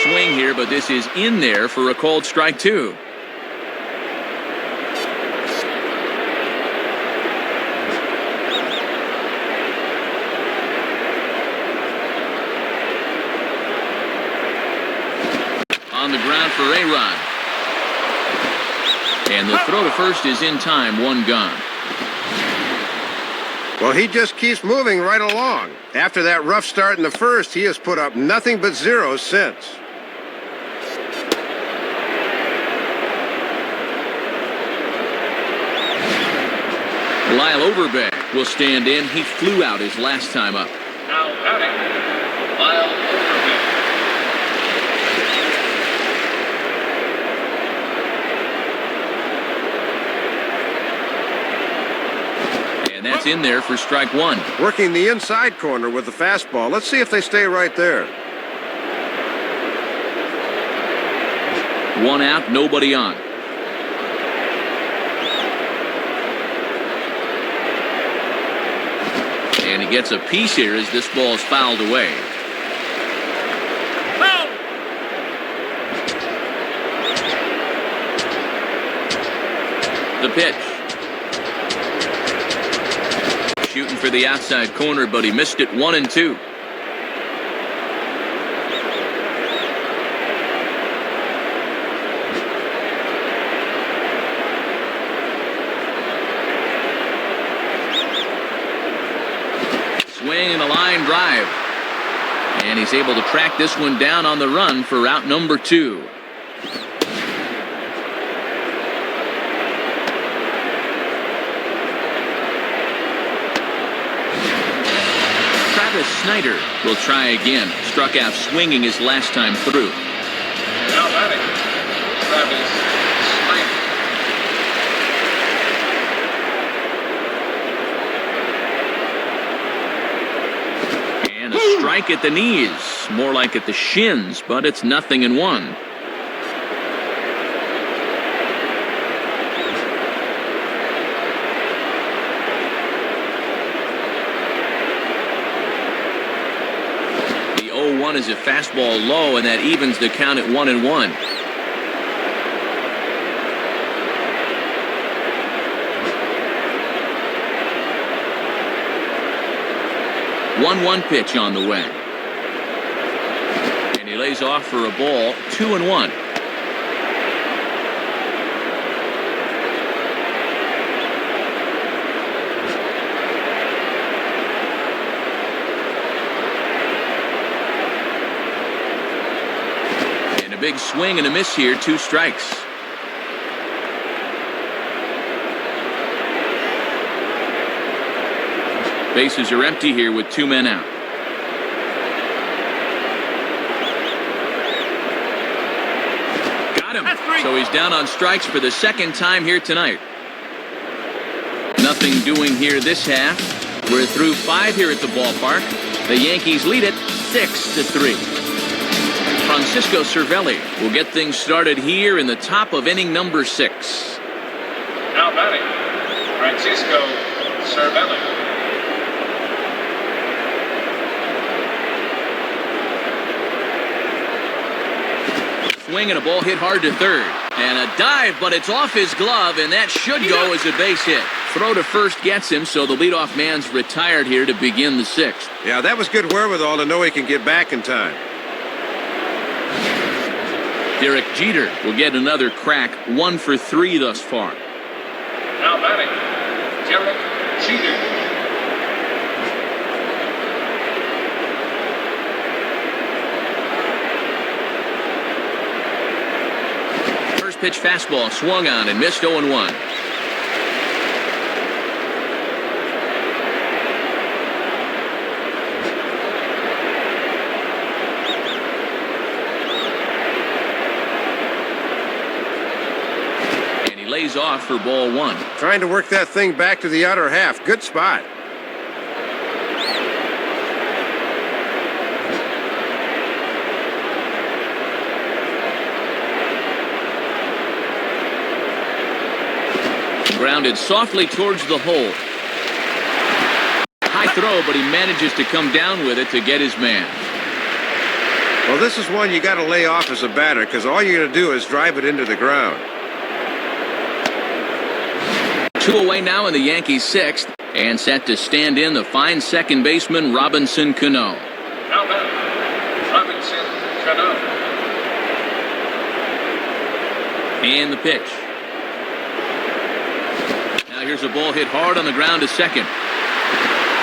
Swing here, but this is in there for a called strike 2. On the ground for A-Rod. And the throw to first is in time, 1 gone. Well, he just keeps moving right along. After that rough start in the first, he has put up nothing but zeros since. Lyle Overbeck will stand in. He flew out his last time up. Now batting, Lyle Overbeck. And that's in there for strike 1. Working the inside corner with the fastball. Let's see if they stay right there. 1 out, nobody on. And he gets a piece here as this ball is fouled away. Foul! The pitch. Shooting for the outside corner, but he missed it 1-2. Swing and a line drive. And he's able to track this one down on the run for out number 2. Travis Snyder will try again. Struck out swinging his last time through. Now batting, Travis Snyder. And a strike at the knees. More like at the shins, but it's 0-1. The 0-1 is a fastball low, and that evens the count at 1-1. One pitch on the way. And he lays off for a ball, 2-1. And a big swing and a miss here, 2 strikes. Bases are empty here with 2 men out. Got him. So he's down on strikes for the 2nd time here tonight. Nothing doing here this half. We're through 5 here at the ballpark. The Yankees lead it 6-3. Francisco Cervelli will get things started here in the top of inning number 6. Now batting, Francisco Cervelli. Swing and a ball hit hard to third. And a dive, but it's off his glove, and that should go as a base hit. Throw to first gets him, so the leadoff man's retired here to begin the sixth. Yeah, that was good wherewithal to know he can get back in time. Derek Jeter will get another crack, 1 for 3 thus far. Now batting, Derek Jeter. First pitch fastball swung on and missed 0-1. Lays off for ball 1. Trying to work that thing back to the outer half. Good spot. Grounded softly towards the hole. High throw, but he manages to come down with it to get his man. Well, this is one you got to lay off as a batter because all you're going to do is drive it into the ground. 2 away now in the Yankees' sixth, and set to stand in the fine second baseman Robinson Cano. Now batting, Robinson Cano. And the pitch. Now here's a ball hit hard on the ground to second.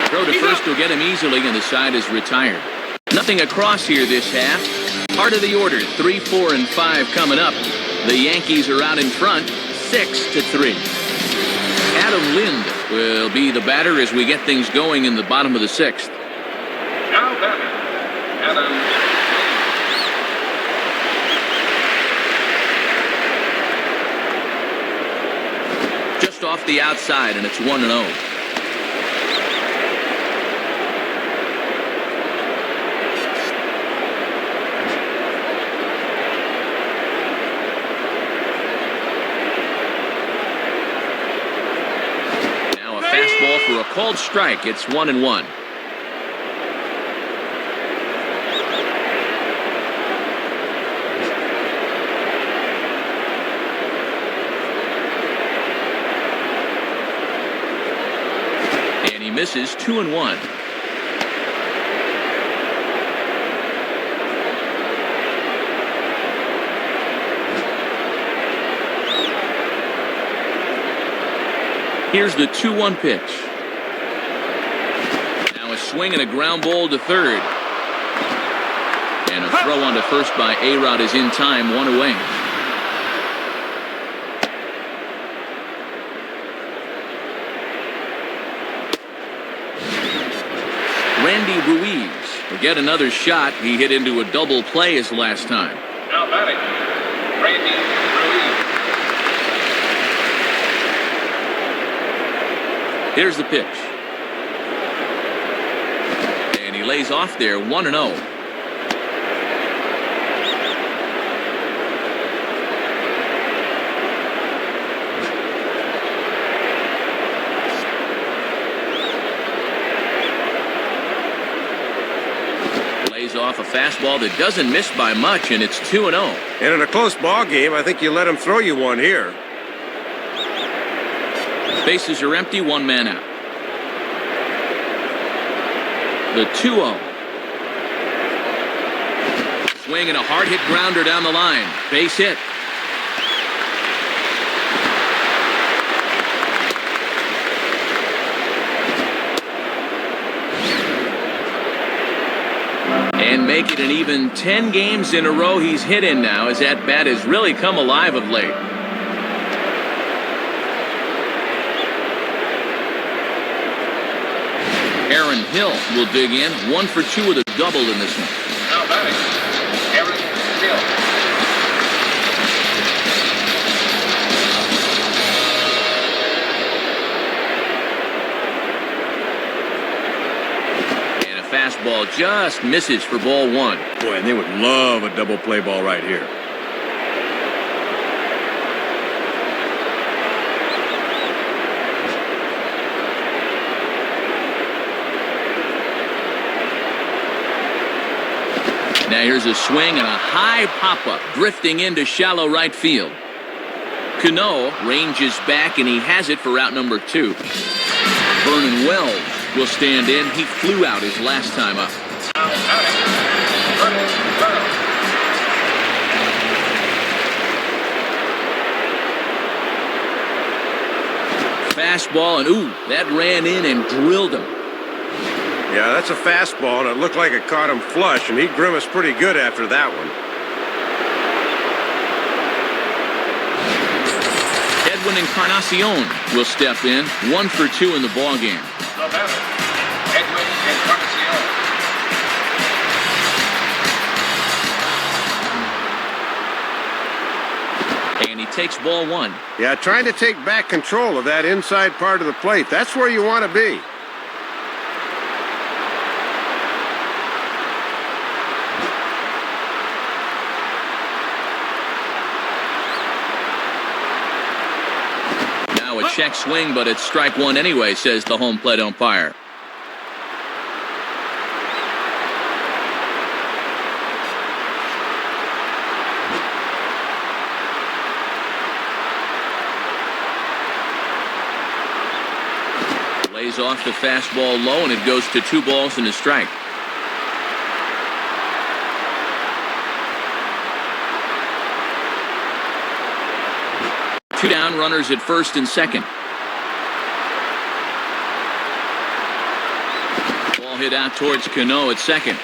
Throw to first will get him easily, and the side is retired. Nothing across here this half. Part of the order, 3, 4, and 5 coming up. The Yankees are out in front, 6-3. Adam Lind will be the batter as we get things going in the bottom of the sixth. Now batting, Adam Lind. Just off the outside, and it's 1-0. Fastball for a called strike. It's 1-1. And he misses 2-1. Here's the 2-1 pitch. Now a swing and a ground ball to third. And a throw on to first by A-Rod is in time, 1 away. Randy Ruiz will get another shot. He hit into a double play his last time. Now batting, Randy Ruiz. Here's the pitch. And he lays off there, 1-0. Lays off a fastball that doesn't miss by much, and it's 2-0. And in a close ball game, I think you let him throw you one here. Bases are empty, 1 man out. The 2-0. Swing and a hard hit grounder down the line. Base hit. And make it an even 10 games in a row he's hit in now, as that bat has really come alive of late. Aaron Hill will dig in, 1 for 2 with a double in this one. Now batting, Aaron Hill. And a fastball just misses for ball 1. Boy, and they would love a double play ball right here. Now here's a swing and a high pop-up, drifting into shallow right field. Cano ranges back, and he has it for out number 2. Vernon Wells will stand in. He flew out his last time up. Fastball, and ooh, that ran in and drilled him. Yeah, that's a fastball, and it looked like it caught him flush, and he grimaced pretty good after that one. Edwin Encarnacion will step in, 1 for 2 in the ballgame. The batter, Edwin Encarnacion. And he takes ball 1. Yeah, trying to take back control of that inside part of the plate. That's where you want to be. Now a check swing, but it's strike 1 anyway, says the home plate umpire. Lays off the fastball low, and it goes to 2 balls and a strike. Two down, runners at first and second. Ball hit out towards Cano at second.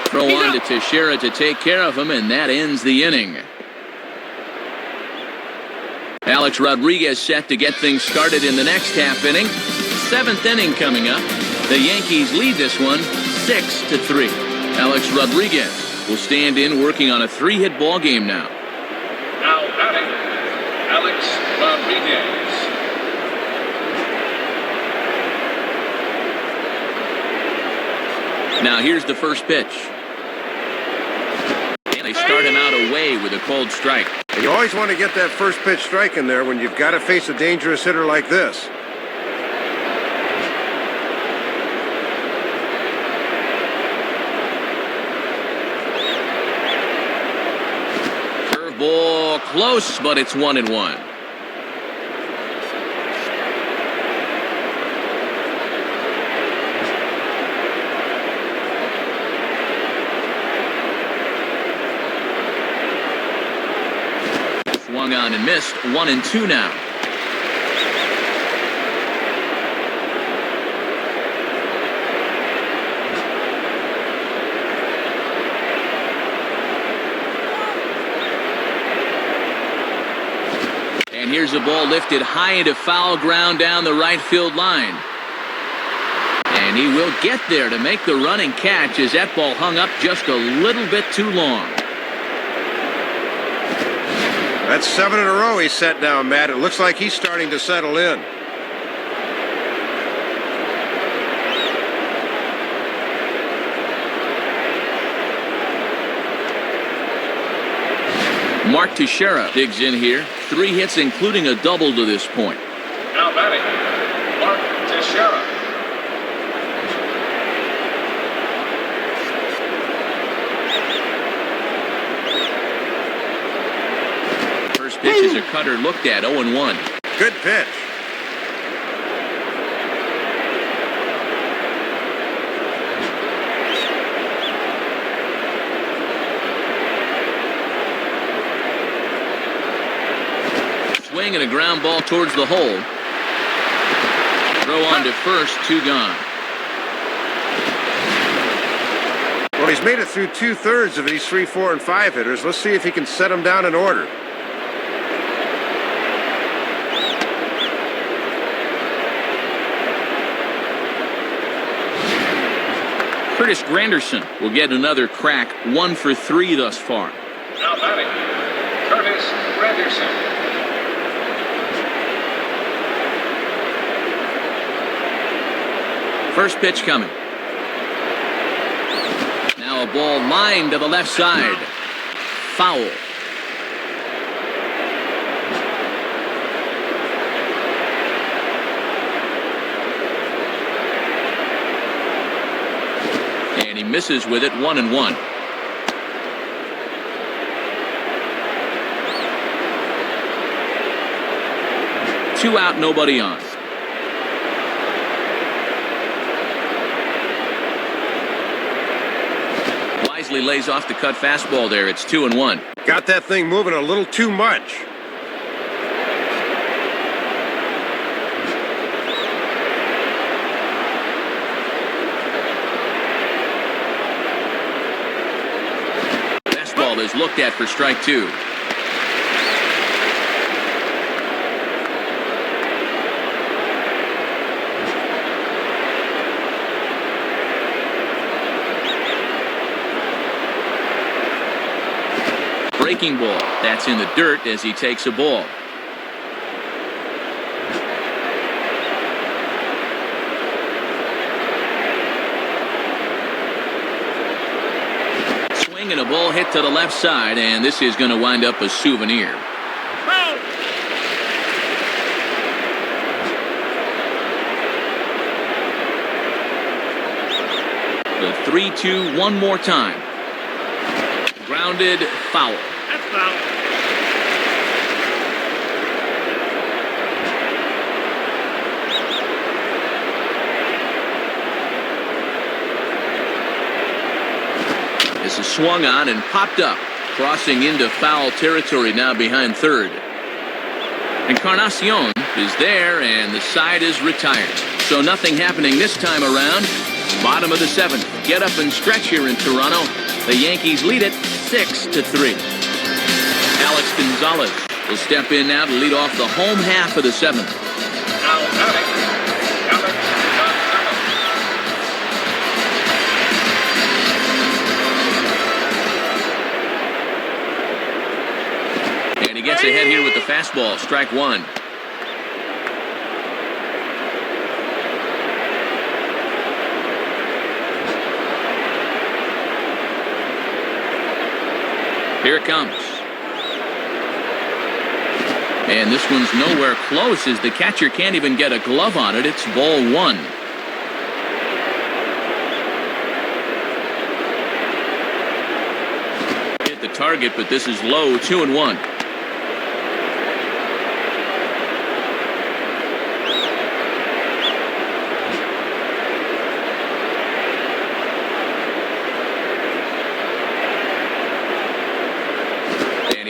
Throw on to Teixeira to take care of him, and that ends the inning. Alex Rodriguez set to get things started in the next half inning. 7th inning coming up. The Yankees lead this one 6-3. Alex Rodriguez will stand in, working on a 3-hit ball game now. Now batting, Alex Rodriguez. Now here's the first pitch. And they start him out away with a cold strike. You always want to get that first pitch strike in there when you've got to face a dangerous hitter like this. Curveball close, but it's 1-1. Swung on and missed. 1-2 now. And here's a ball lifted high into foul ground down the right field line. And he will get there to make the running catch as that ball hung up just a little bit too long. That's 7 in a row he's set down, Matt. It looks like he's starting to settle in. Mark Teixeira digs in here. 3 hits, including a double to this point. Now batting, Mark Teixeira. First pitch is a cutter looked at, 0-1. Good pitch. Swing and a ground ball towards the hole. Throw on to first, 2 gone. Well, he's made it through 2/3 of these 3, 4, and 5 hitters. Let's see if he can set them down in order. Curtis Granderson will get another crack, 1 for 3 thus far. Now batting, Curtis Granderson. First pitch coming. Now a ball lined to the left side. Foul. And he misses with it, 1-1. Two out, nobody on. Wisely lays off the cut fastball there. It's 2-1. Got that thing moving a little too much. Fastball is looked at for strike two. Breaking ball. That's in the dirt as he takes a ball. Swing and a ball hit to the left side, and this is going to wind up a souvenir. The 3-2 one more time. Grounded, foul. That's foul. This is swung on and popped up, crossing into foul territory now behind third. Encarnacion is there, and the side is retired. So nothing happening this time around. Bottom of the seventh. Get up and stretch here in Toronto. The Yankees lead it 6-3. Alex Gonzalez will step in now to lead off the home half of the seventh. Now batting, Alex Gonzalez. And he gets ahead here with the fastball. Strike one. Here it comes. And this one's nowhere close as the catcher can't even get a glove on it. It's ball one. Hit the target, but this is low, 2-1.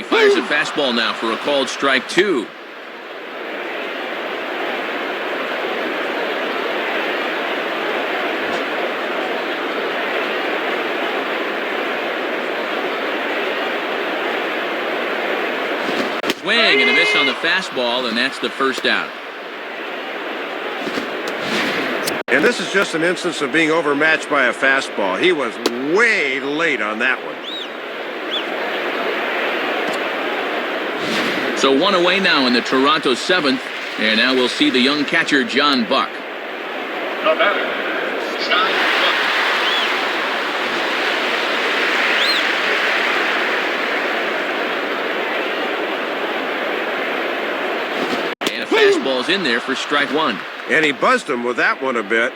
Fires a fastball now for a called strike two. Swing and a miss on the fastball, and that's the first out. And this is just an instance of being overmatched by a fastball. He was way late on that one. So one away now in the Toronto seventh, and now we'll see the young catcher John Buck. The batter, John Buck. And a fastball's in there for strike one. And he buzzed him with that one a bit.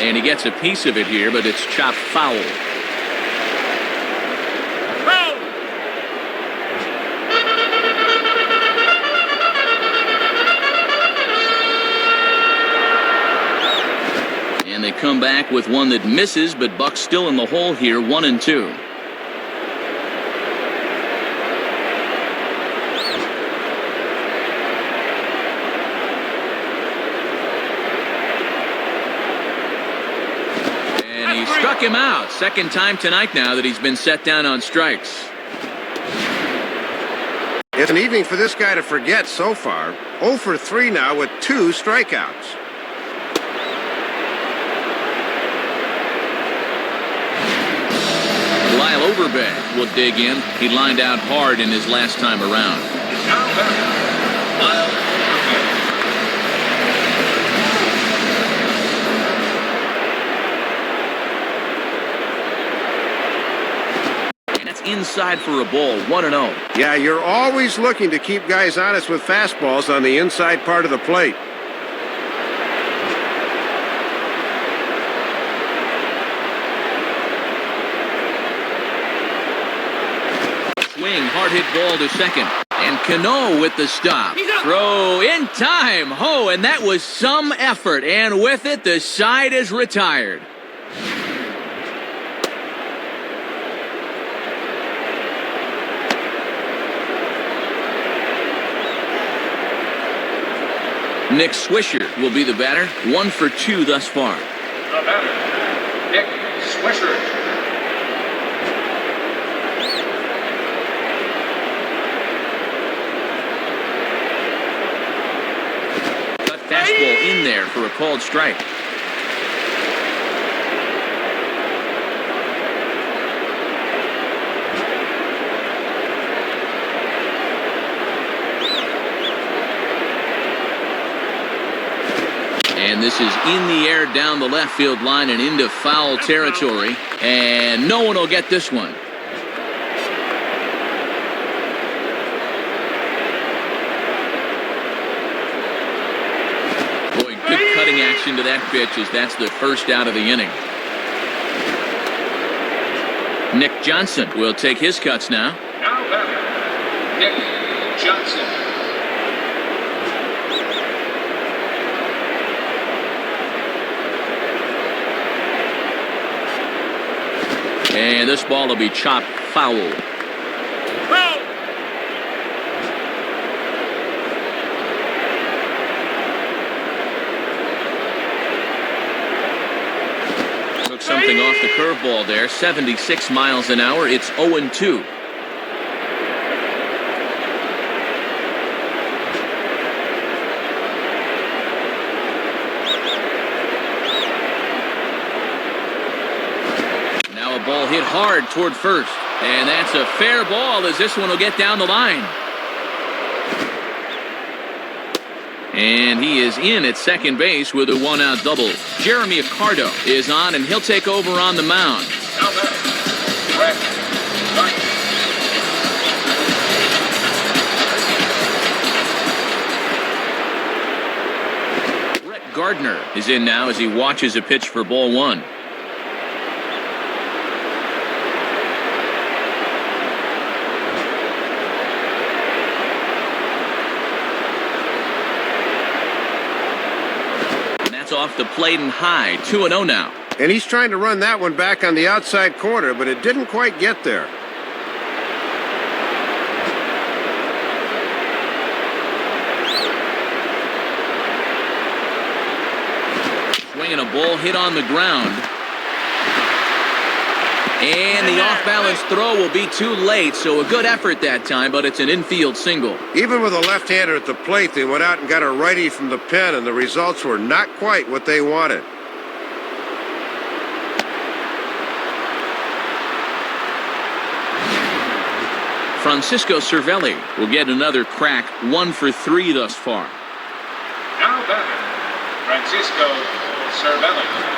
And he gets a piece of it here, but it's chopped foul. And they come back with one that misses, but Buck's still in the hole here, 1-2. Struck him out. Second time tonight now that he's been set down on strikes. It's an evening for this guy to forget so far. 0 for 3 now with 2 strikeouts. Lyle Overbay will dig in. He lined out hard in his last time around. Now batting, Lyle Overbay. inside for a ball, 1-0. Yeah, you're always looking to keep guys honest with fastballs on the inside part of the plate. Swing, hard hit ball to second. And Cano with the stop. Throw in time. Oh, and that was some effort. And with it, the side is retired. Nick Swisher will be the batter. 1 for 2 thus far. The batter, Nick Swisher. Fastball in there for a called strike. And this is in the air down the left field line and into foul territory. And no one will get this one. Good cutting action to that pitch as that's the first out of the inning. Nick Johnson will take his cuts now. Now batter, Nick Johnson. And this ball will be chopped foul. Something off the curveball there. 76 miles an hour. It's 0-2. Now a ball hit hard toward first. And that's a fair ball as this one will get down the line. And he is in at second base with a one-out double. Jeremy Accardo is on, and he'll take over on the mound. Now batter, Brett Gardner. Brett Gardner is in now as he watches a pitch for ball 1. Off the plate and high. 2-0 now. And he's trying to run that one back on the outside corner, but it didn't quite get there. Swinging a ball hit on the ground. And the off-balance throw will be too late, so a good effort that time, but it's an infield single. Even with a left-hander at the plate, they went out and got a righty from the pen, and the results were not quite what they wanted. Francisco Cervelli will get another crack. 1 for 3 thus far. Now batter, Francisco Cervelli.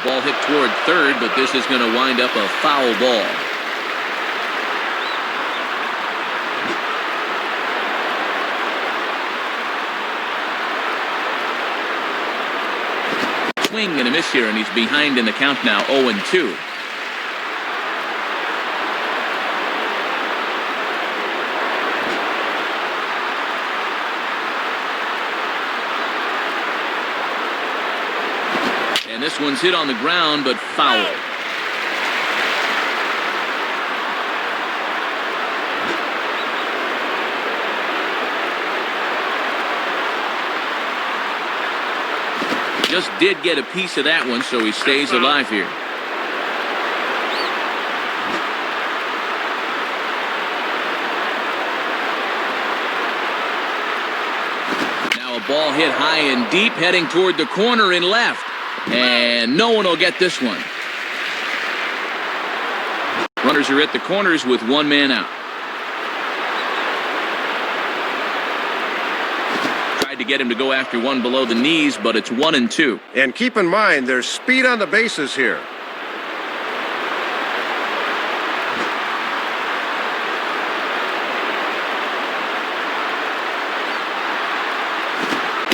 Ball hit toward third, but this is going to wind up a foul ball. Swing and a miss here, and he's behind in the count now, 0-2. And this one's hit on the ground, but foul. Just did get a piece of that one, so he stays alive here. Now a ball hit high and deep, heading toward the corner in left. And no one will get this one. Runners are at the corners with one man out. Tried to get him to go after one below the knees, but it's 1-2. And keep in mind, there's speed on the bases here.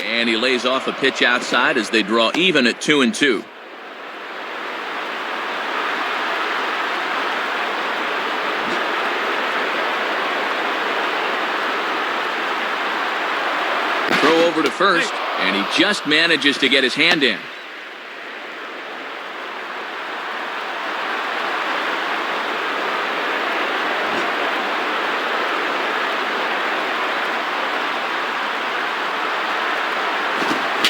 And he lays off a pitch outside as they draw even at 2-2. Throw over to first, and he just manages to get his hand in.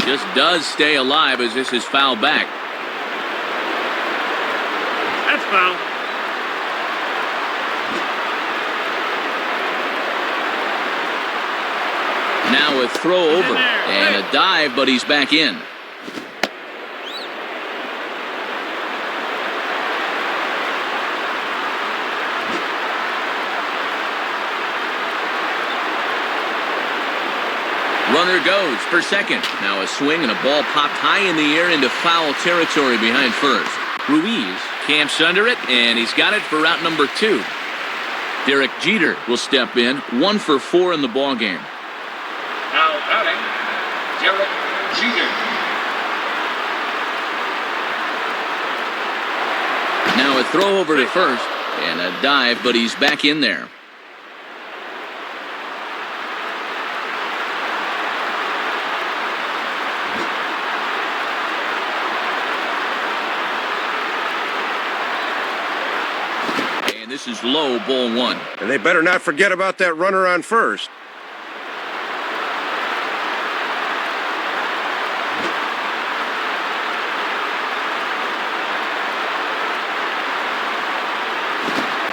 Just does stay alive as this is fouled back. That's foul. Now a throw over and a dive, but he's back in. Runner goes for second. Now a swing and a ball popped high in the air into foul territory behind first. Ruiz camps under it, and he's got it for route number 2. Derek Jeter will step in, 1 for 4 in the ballgame. Now batting, Derek Jeter. Now a throw over to first and a dive, but he's back in there. And this is low, ball 1. And they better not forget about that runner on first.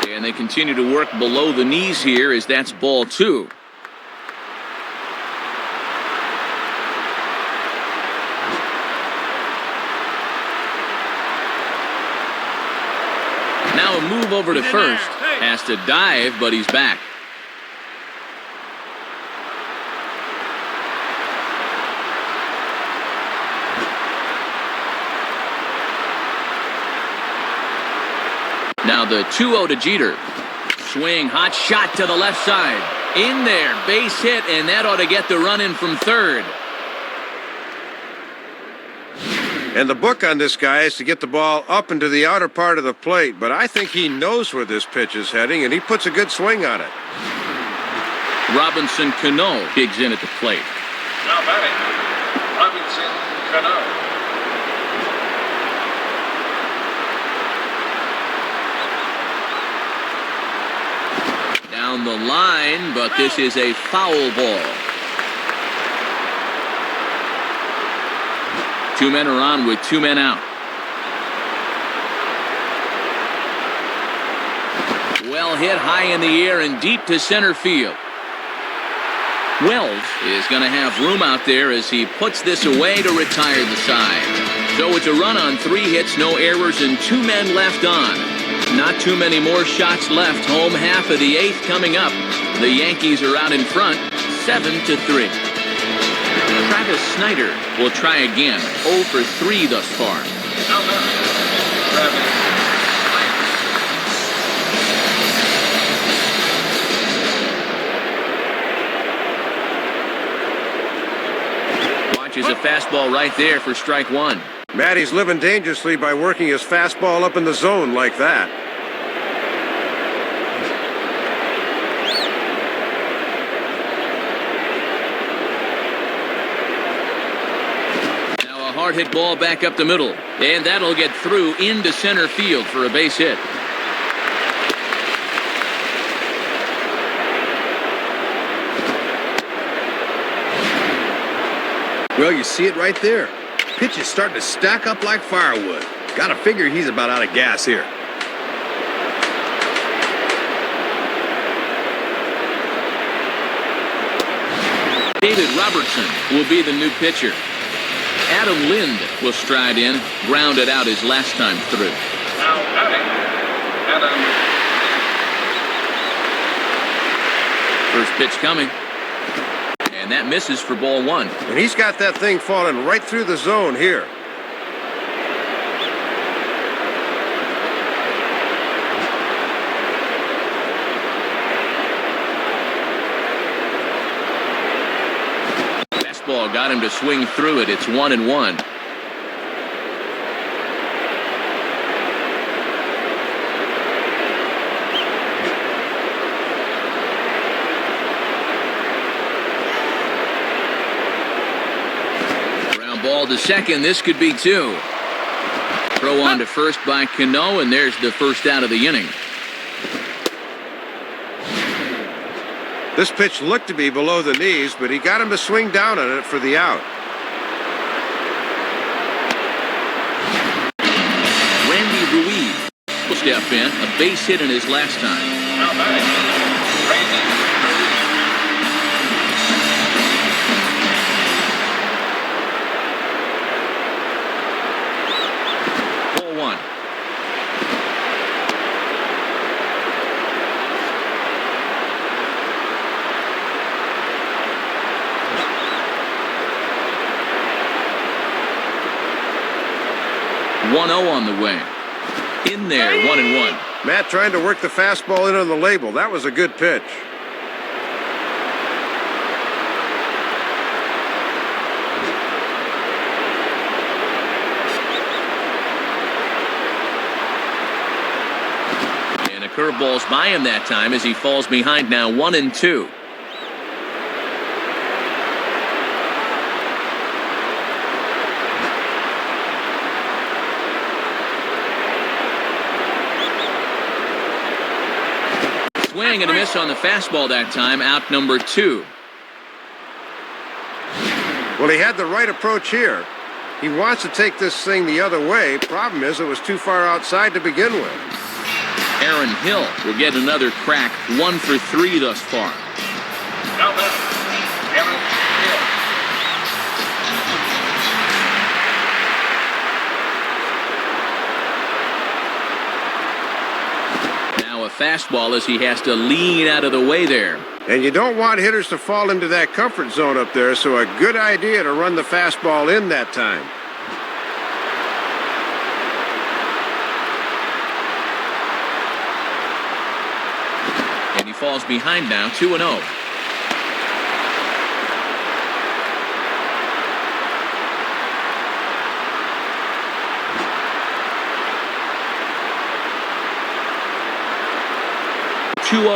And they continue to work below the knees here as that's ball 2. Now a move over to first. Has to dive, but he's back. Now the 2-0 to Jeter. Swing, hot shot to the left side. In there, base hit, and that ought to get the run in from third. And the book on this guy is to get the ball up into the outer part of the plate, but I think he knows where this pitch is heading, and he puts a good swing on it. Robinson Cano digs in at the plate. Now batting, Robinson Cano. Down the line, but this is a foul ball. 2 men are on with 2 men out. Well hit high in the air and deep to center field. Wells is going to have room out there as he puts this away to retire the side. So it's a run on 3 hits, no errors, and 2 men left on. Not too many more shots left. Home half of the 8th coming up. The Yankees are out in front, 7-3. Travis Snyder will try again, 0 for 3 thus far. Now batting, Travis Snyder. Watches a fastball right there for strike 1. Matty's living dangerously by working his fastball up in the zone like that. Now a hard hit ball back up the middle, and that'll get through into center field for a base hit. Well, you see it right there. Pitch is starting to stack up like firewood. Gotta figure he's about out of gas here. David Robertson will be the new pitcher. Adam Lind will stride in, grounded out his last time through. Now batting, Adam. First pitch coming. And And that misses for ball one. And he's got that thing falling right through the zone here. Fastball got him to swing through it. It's 1-1. Ball to second. This could be two. Throw on to first by Cano, and there's the first out of the inning. This pitch looked to be below the knees, but he got him to swing down on it for the out. Randy Ruiz will step in. A base hit in his last time. Now batting, Randy Ruiz. On the way. In there, 1-1. Matt trying to work the fastball in on the label. That was a good pitch. And a curveball's by him that time as he falls behind now, 1-2. Swing and a miss on the fastball that time, out number 2. Well, he had the right approach here. He wants to take this thing the other way. Problem is, it was too far outside to begin with. Aaron Hill will get another crack, 1 for 3 thus far. Now batting, Aaron Hill. Fastball as he has to lean out of the way there. And you don't want hitters to fall into that comfort zone up there, so a good idea to run the fastball in that time. And he falls behind now, 2-0.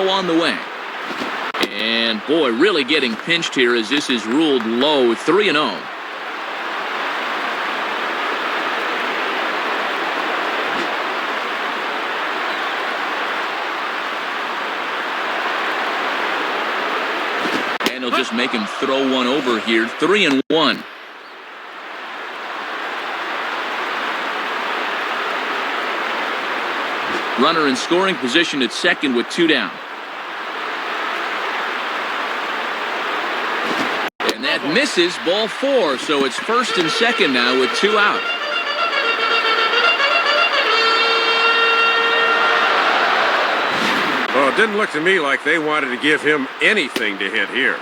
On the way. And boy, really getting pinched here as this is ruled low, 3-0. And he'll just make him throw one over here, 3-1. Runner in scoring position at second with 2 down. And that misses, ball 4, so it's first and second now with 2 out. Well, it didn't look to me like they wanted to give him anything to hit here.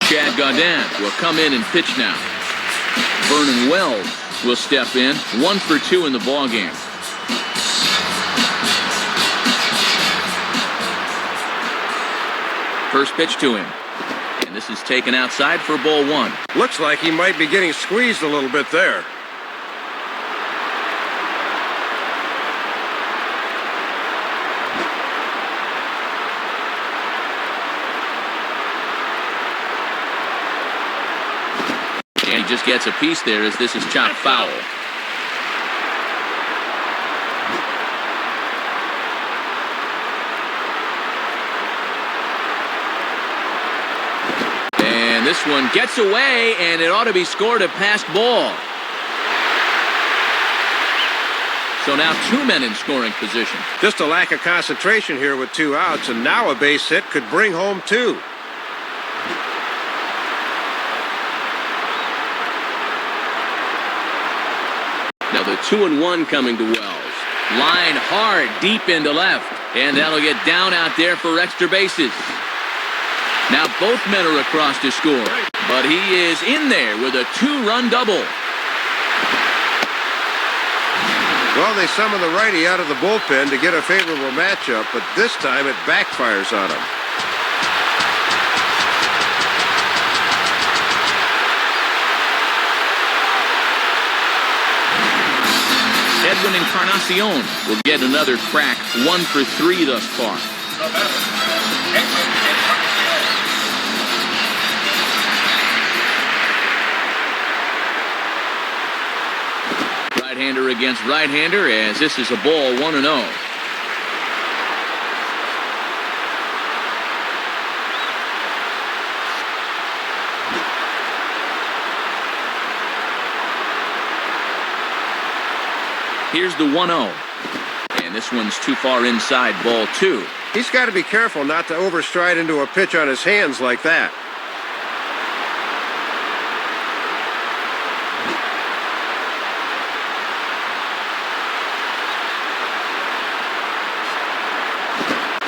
Chad Gaudin will come in and pitch now. Vernon Wells will step in, 1 for 2 in the ballgame. First pitch to him. And this is taken outside for ball 1. Looks like he might be getting squeezed a little bit there. And he just gets a piece there as this is chopped foul. And this one gets away, and it ought to be scored a passed ball. So now 2 men in scoring position. Just a lack of concentration here with 2 outs, and now a base hit could bring home 2. Now the 2-1 coming to Wells. Line hard, deep into left. And that'll get down out there for extra bases. Now both men are across to score, but he is in there with a 2-run double. Well, they summon the righty out of the bullpen to get a favorable matchup, but this time it backfires on him. Edwin Encarnacion will get another crack, 1 for 3 thus far. The batter, Edwin Encarnacion. Right-hander against right-hander, as this is a ball, 1-0. Here's the 1-0. And this one's too far inside, ball 2. He's got to be careful not to overstride into a pitch on his hands like that.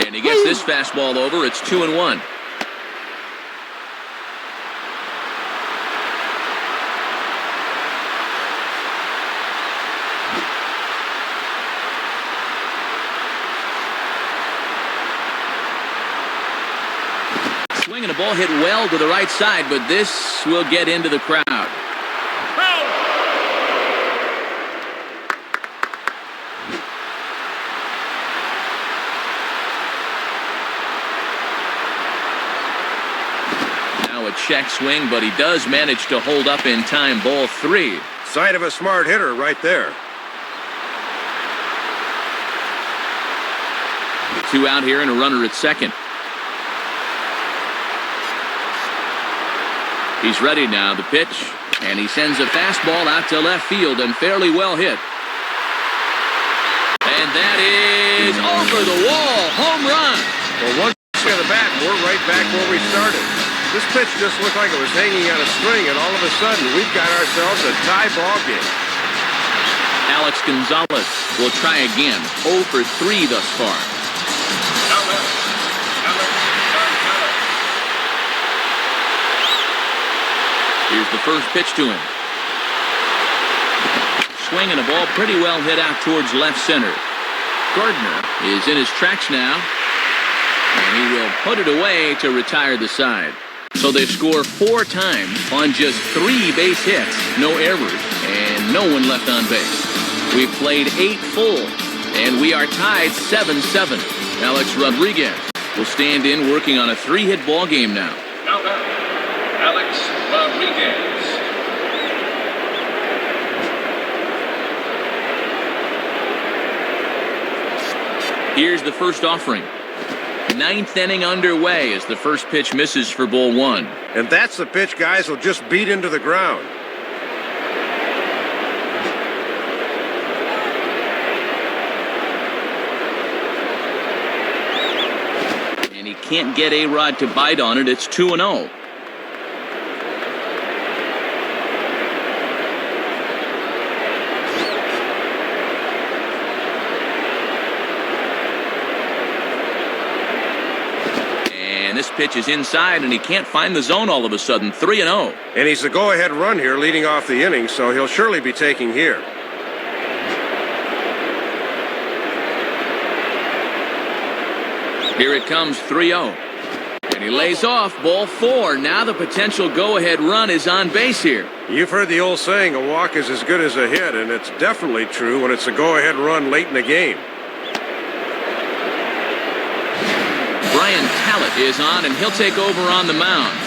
And he gets this fastball over. It's 2-1. Swing and a ball hit well to the right side, but this will get into the crowd. Now a check swing, but he does manage to hold up in time, ball 3. Sign of a smart hitter right there. 2 out here and a runner at second. He's ready now, the pitch, and he sends a fastball out to left field and fairly well hit. And that is over the wall, home run. Well, once at the bat, we're right back where we started. This pitch just looked like it was hanging on a string, and all of a sudden, we've got ourselves a tie ball game. Alex Gonzalez will try again, 0 for 3 thus far. Here's the first pitch to him. Swinging a ball pretty well hit out towards left center. Gardner is in his tracks now, and he will put it away to retire the side. So they score 4 times on just 3 base hits, no errors, and no one left on base. We've played 8 full, and we are tied 7-7. Alex Rodriguez will stand in working on a 3-hit ball game now. Now batter, Alex Rodriguez. Here's the first offering. 9th inning underway as the first pitch misses for ball 1. And that's the pitch guys will just beat into the ground. And he can't get A-Rod to bite on it. It's 2-0. This pitch is inside, and he can't find the zone all of a sudden. 3-0. And he's the go-ahead run here leading off the inning, so he'll surely be taking here. Here it comes, 3-0. And he lays off, ball 4. Now the potential go-ahead run is on base here. You've heard the old saying, a walk is as good as a hit, and it's definitely true when it's a go-ahead run late in the game. Brian Tallett is on, and he'll take over on the mound.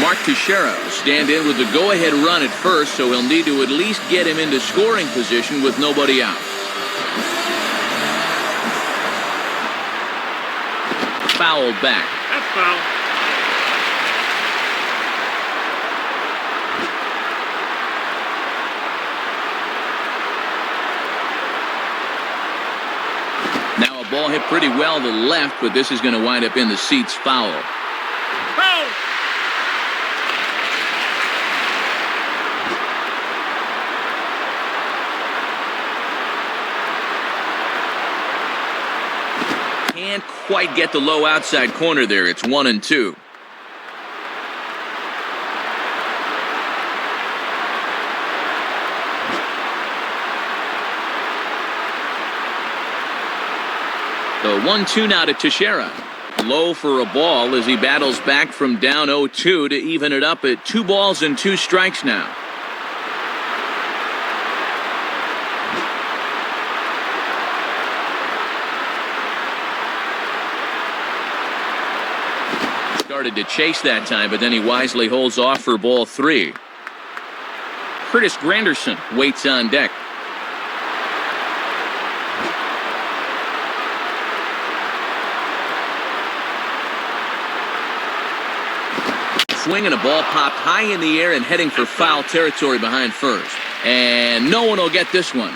Mark Teixeira will stand in with the go-ahead run at first, so he'll need to at least get him into scoring position with nobody out. Fouled back. That's foul. Now a ball hit pretty well to left, but this is going to wind up in the seats, foul. Foul. Can't quite get the low outside corner there. It's 1-2. 1-2 now to Teixeira. Low for a ball as he battles back from down 0-2 to even it up at 2 balls and 2 strikes now. Started to chase that time, but then he wisely holds off for ball 3. Curtis Granderson waits on deck. Swinging, a ball popped high in the air and heading for foul territory behind first. And no one will get this one.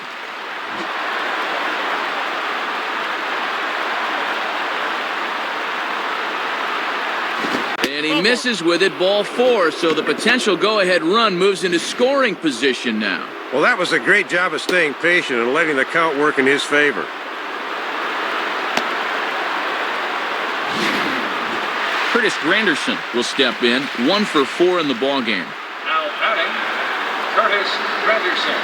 And he misses with it, ball 4, so the potential go-ahead run moves into scoring position now. Well, that was a great job of staying patient and letting the count work in his favor. Curtis Granderson will step in, 1 for 4 in the ballgame. Now batting, Curtis Granderson.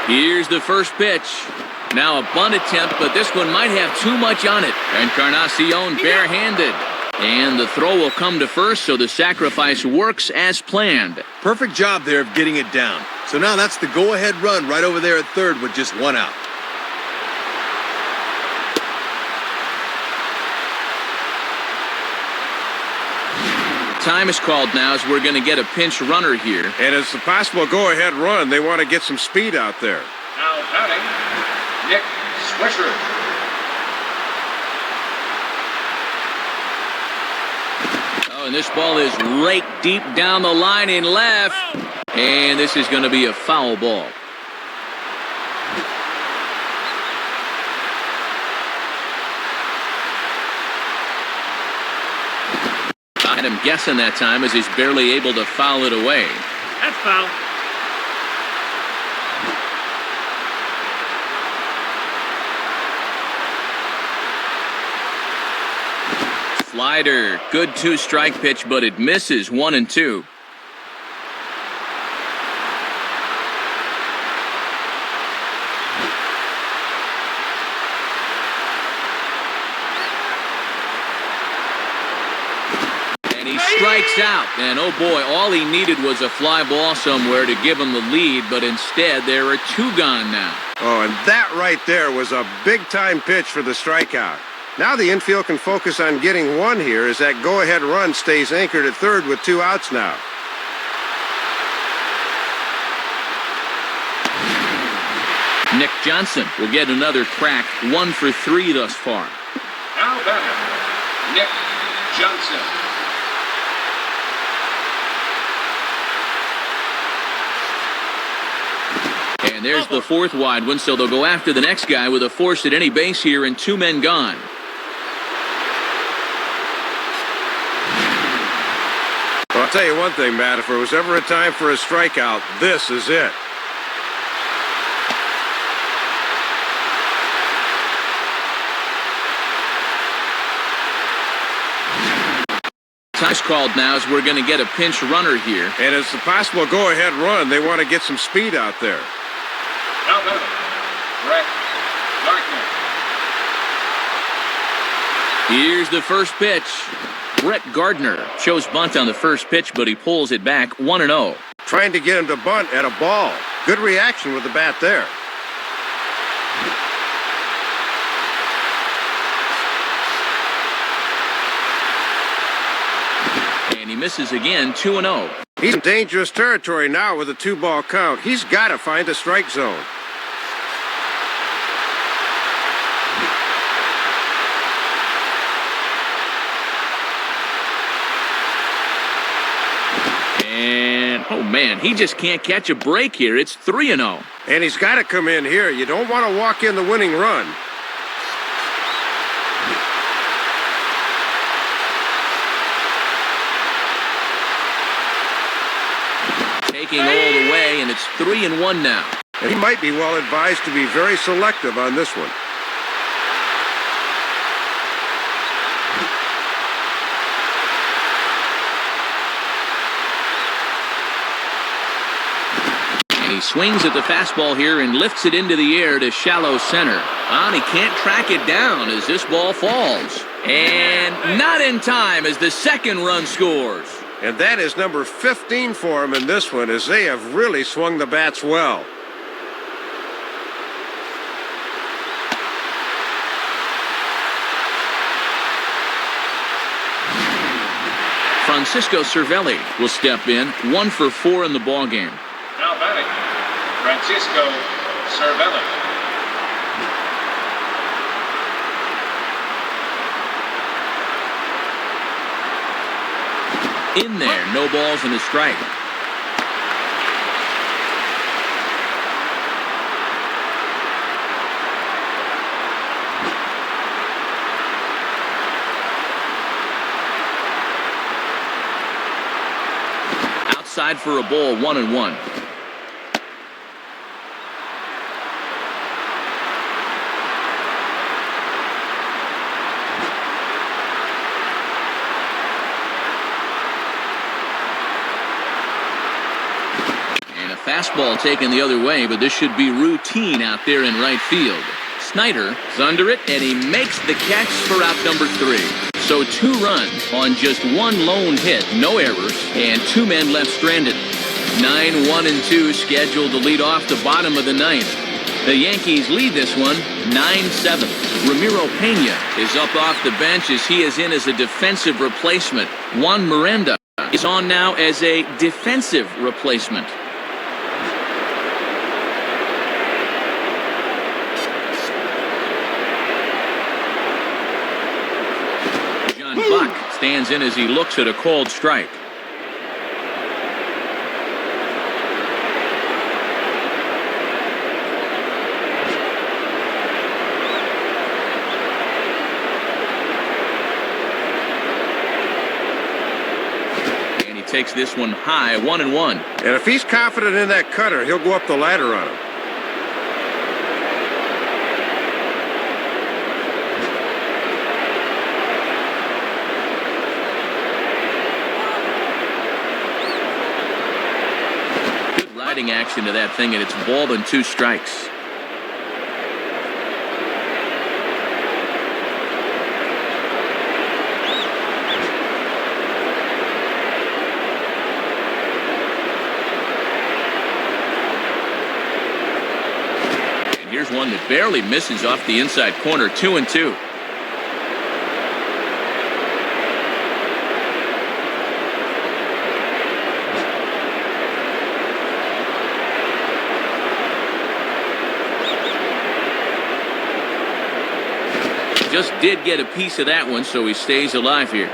Here's the first pitch. Now a bunt attempt, but this one might have too much on it. Encarnacion barehanded. And the throw will come to first, so the sacrifice works as planned. Perfect job there of getting it down. So now that's the go-ahead run right over there at third with just 1 out. Time is called now as we're going to get a pinch runner here. And it's a possible go-ahead run. They want to get some speed out there. Now batting, Nick Swisher. Oh, and this ball is raked deep down the line in left. And this is going to be a foul ball. I had him guessing that time as he's barely able to foul it away. That's foul. Slider, good 2-strike pitch, but it misses 1-2. And he strikes out. And oh boy, all he needed was a fly ball somewhere to give him the lead, but instead there are 2 gone now. Oh, and that right there was a big-time pitch for the strikeout. Now the infield can focus on getting 1 here as that go-ahead run stays anchored at third with 2 outs now. Nick Johnson will get another crack, 1 for 3 thus far. Now batting, Nick Johnson. And there's the 4th wide one, so they'll go after the next guy with a force at any base here and 2 men gone. Well, I'll tell you one thing, Matt. If there was ever a time for a strikeout, this is it. Time's called now as we're going to get a pinch runner here. And it's a possible go-ahead run. They want to get some speed out there. Now batting, Brett Gardner. Here's the first pitch. Brett Gardner shows bunt on the first pitch, but he pulls it back 1-0. Trying to get him to bunt at a ball. Good reaction with the bat there. And he misses again, 2-0. He's in dangerous territory now with a 2-ball count. He's got to find a strike zone. And, oh man, he just can't catch a break here. It's 3-0. And he's got to come in here. You don't want to walk in the winning run. Taking all the way, and it's 3-1 now. And he might be well advised to be very selective on this one. swings at the fastball here and lifts it into the air to shallow center. And he can't track it down as this ball falls. And not in time as the second run scores. And that is number 15 for him in this one, as they have really swung the bats well. Francisco Cervelli will step in, 1 for 4 in the ballgame. Now batting, Francisco Cervelli. In there, no balls and a strike. Outside for a ball, 1-1. Fastball taken the other way, but this should be routine out there in right field. Snyder is under it, and he makes the catch for out number 3. So 2 runs on just 1 lone hit, no errors, and 2 men left stranded. 9-1-2 scheduled to lead off the bottom of the 9th. The Yankees lead this one 9-7. Ramiro Pena is up off the bench as he is in as a defensive replacement. Juan Miranda is on now as a defensive replacement. Buck stands in as he looks at a called strike. And he takes this one high, 1-1. And if he's confident in that cutter, he'll go up the ladder on him. Action to that thing, and it's ball and 2 strikes. And here's one that barely misses off the inside corner, 2-2. Just did get a piece of that one, so he stays alive here.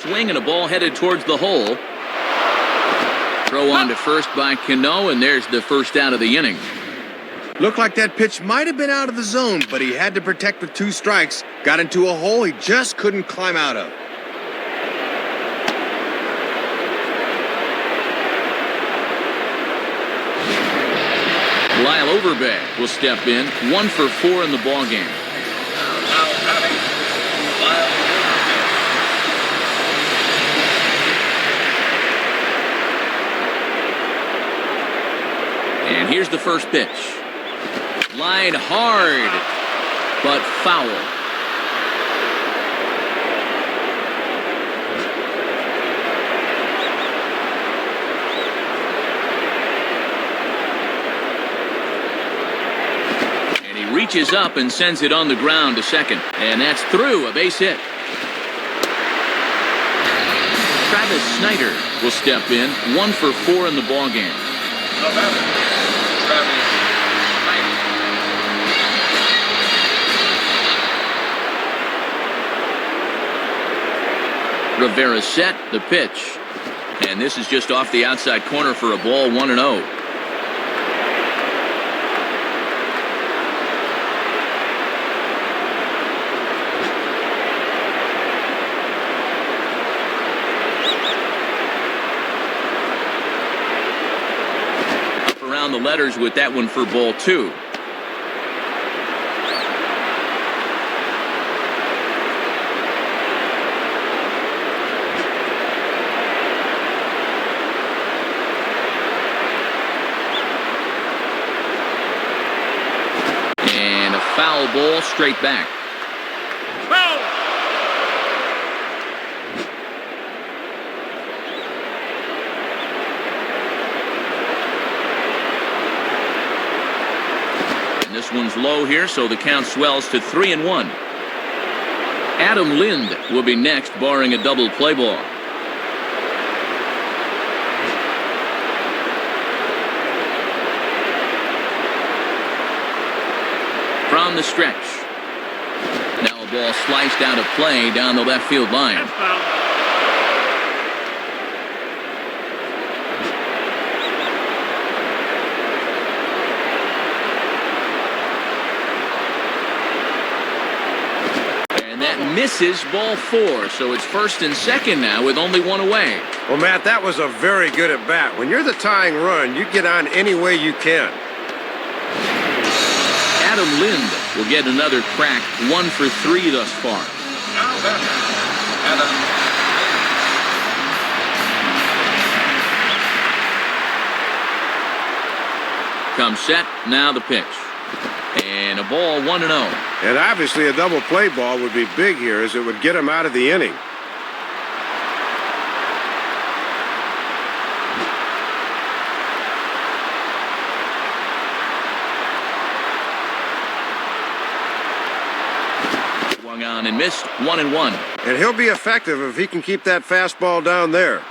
Swing and a ball headed towards the hole. Throw on to first by Cano, and there's the first out of the inning. Looked like that pitch might have been out of the zone, but he had to protect with 2 strikes. Got into a hole he just couldn't climb out of. Lyle Overbay will step in, 1 for 4 in the ballgame. Now batting, Lyle And here's the first pitch. Line hard, but foul. Reaches up and sends it on the ground to second. And that's through, a base hit. Travis Snyder will step in, 1 for 4 in the ballgame. Travis Snyder. Rivera set the pitch. And this is just off the outside corner for a ball, 1-0. The letters with that one for ball 2. Foul ball straight back. Foul. And this one's low here, so the count swells to 3-1. Adam Lind will be next, barring a double play ball. From the stretch. Now a ball sliced out of play down the left field line. That's foul. And that misses, ball 4. So it's first and second now with only one away. Well, Matt, that was a very good at bat. When you're the tying run, you get on any way you can. Adam Lind will get another crack, 1 for 3 thus far. Now batter, Adam. Comes set, now the pitch. And a ball 1-0. And obviously a double play ball would be big here, as it would get him out of the inning. Swung on and missed, 1-1. And he'll be effective if he can keep that fastball down there.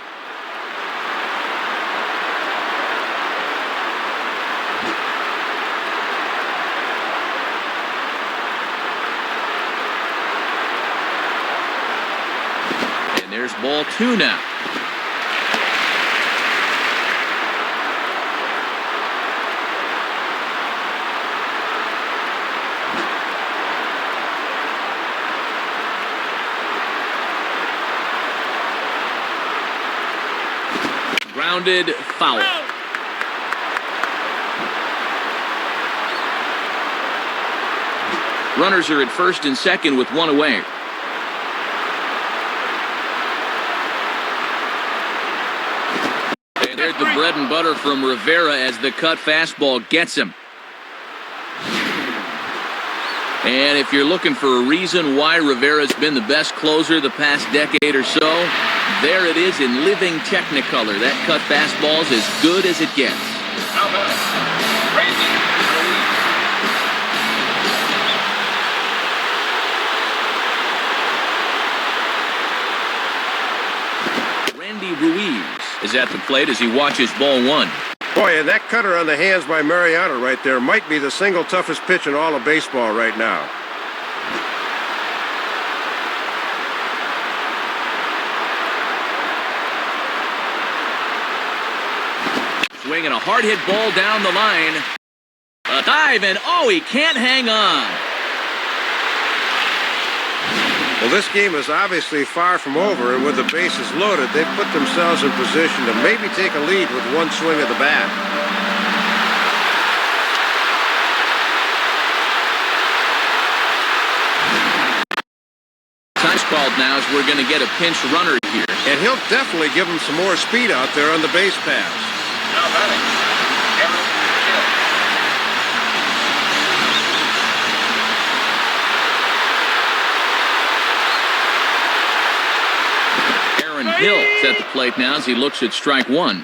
And there's ball 2 now. Grounded, foul. Runners are at first and second with 1 away. And there's the bread and butter from Rivera as the cut fastball gets him. And if you're looking for a reason why Rivera's been the best closer the past decade or so, there it is in living technicolor. That cut fastball's as good as it gets. Now batter, Randy Randy Ruiz is at the plate as he watches ball 1. Boy, and that cutter on the hands by Mariano right there might be the single toughest pitch in all of baseball right now. Swinging a hard hit ball down the line. A dive, and oh, he can't hang on. Well, this game is obviously far from over, and with the bases loaded, they've put themselves in position to maybe take a lead with one swing of the bat. Time's called now as we're going to get a pinch runner here. And he'll definitely give them some more speed out there on the base paths. Now batting, Aaron Hill's at the plate now as he looks at strike 1.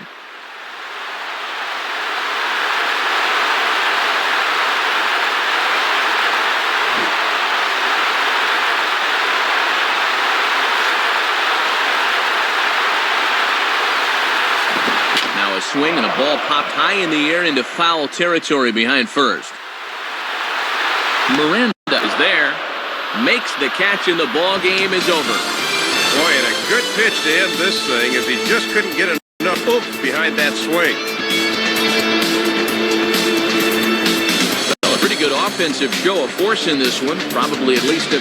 Now a swing and a ball popped high in the air into foul territory behind first. Miranda is there, makes the catch, and the ball game is over. Boy, and a good pitch to end this thing as he just couldn't get enough oomph behind that swing. Well, a pretty good offensive show of force in this one. Probably at least a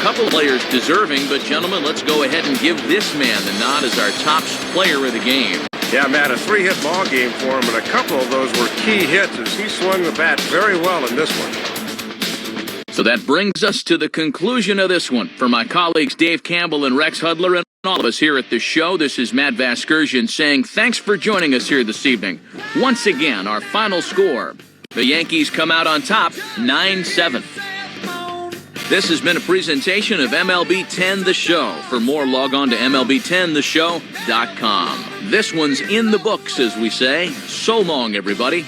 couple players deserving. But, gentlemen, let's go ahead and give this man the nod as our top player of the game. Yeah, Matt, a 3-hit ball game for him, and a couple of those were key hits as he swung the bat very well in this one. So that brings us to the conclusion of this one. For my colleagues Dave Campbell and Rex Hudler and all of us here at the show, this is Matt Vasgersian saying thanks for joining us here this evening. Once again, our final score, The Yankees come out on top 9-7. This has been a presentation of MLB 10 The Show. For more, log on to MLB10theshow.com. This one's in the books, as we say. So long, everybody.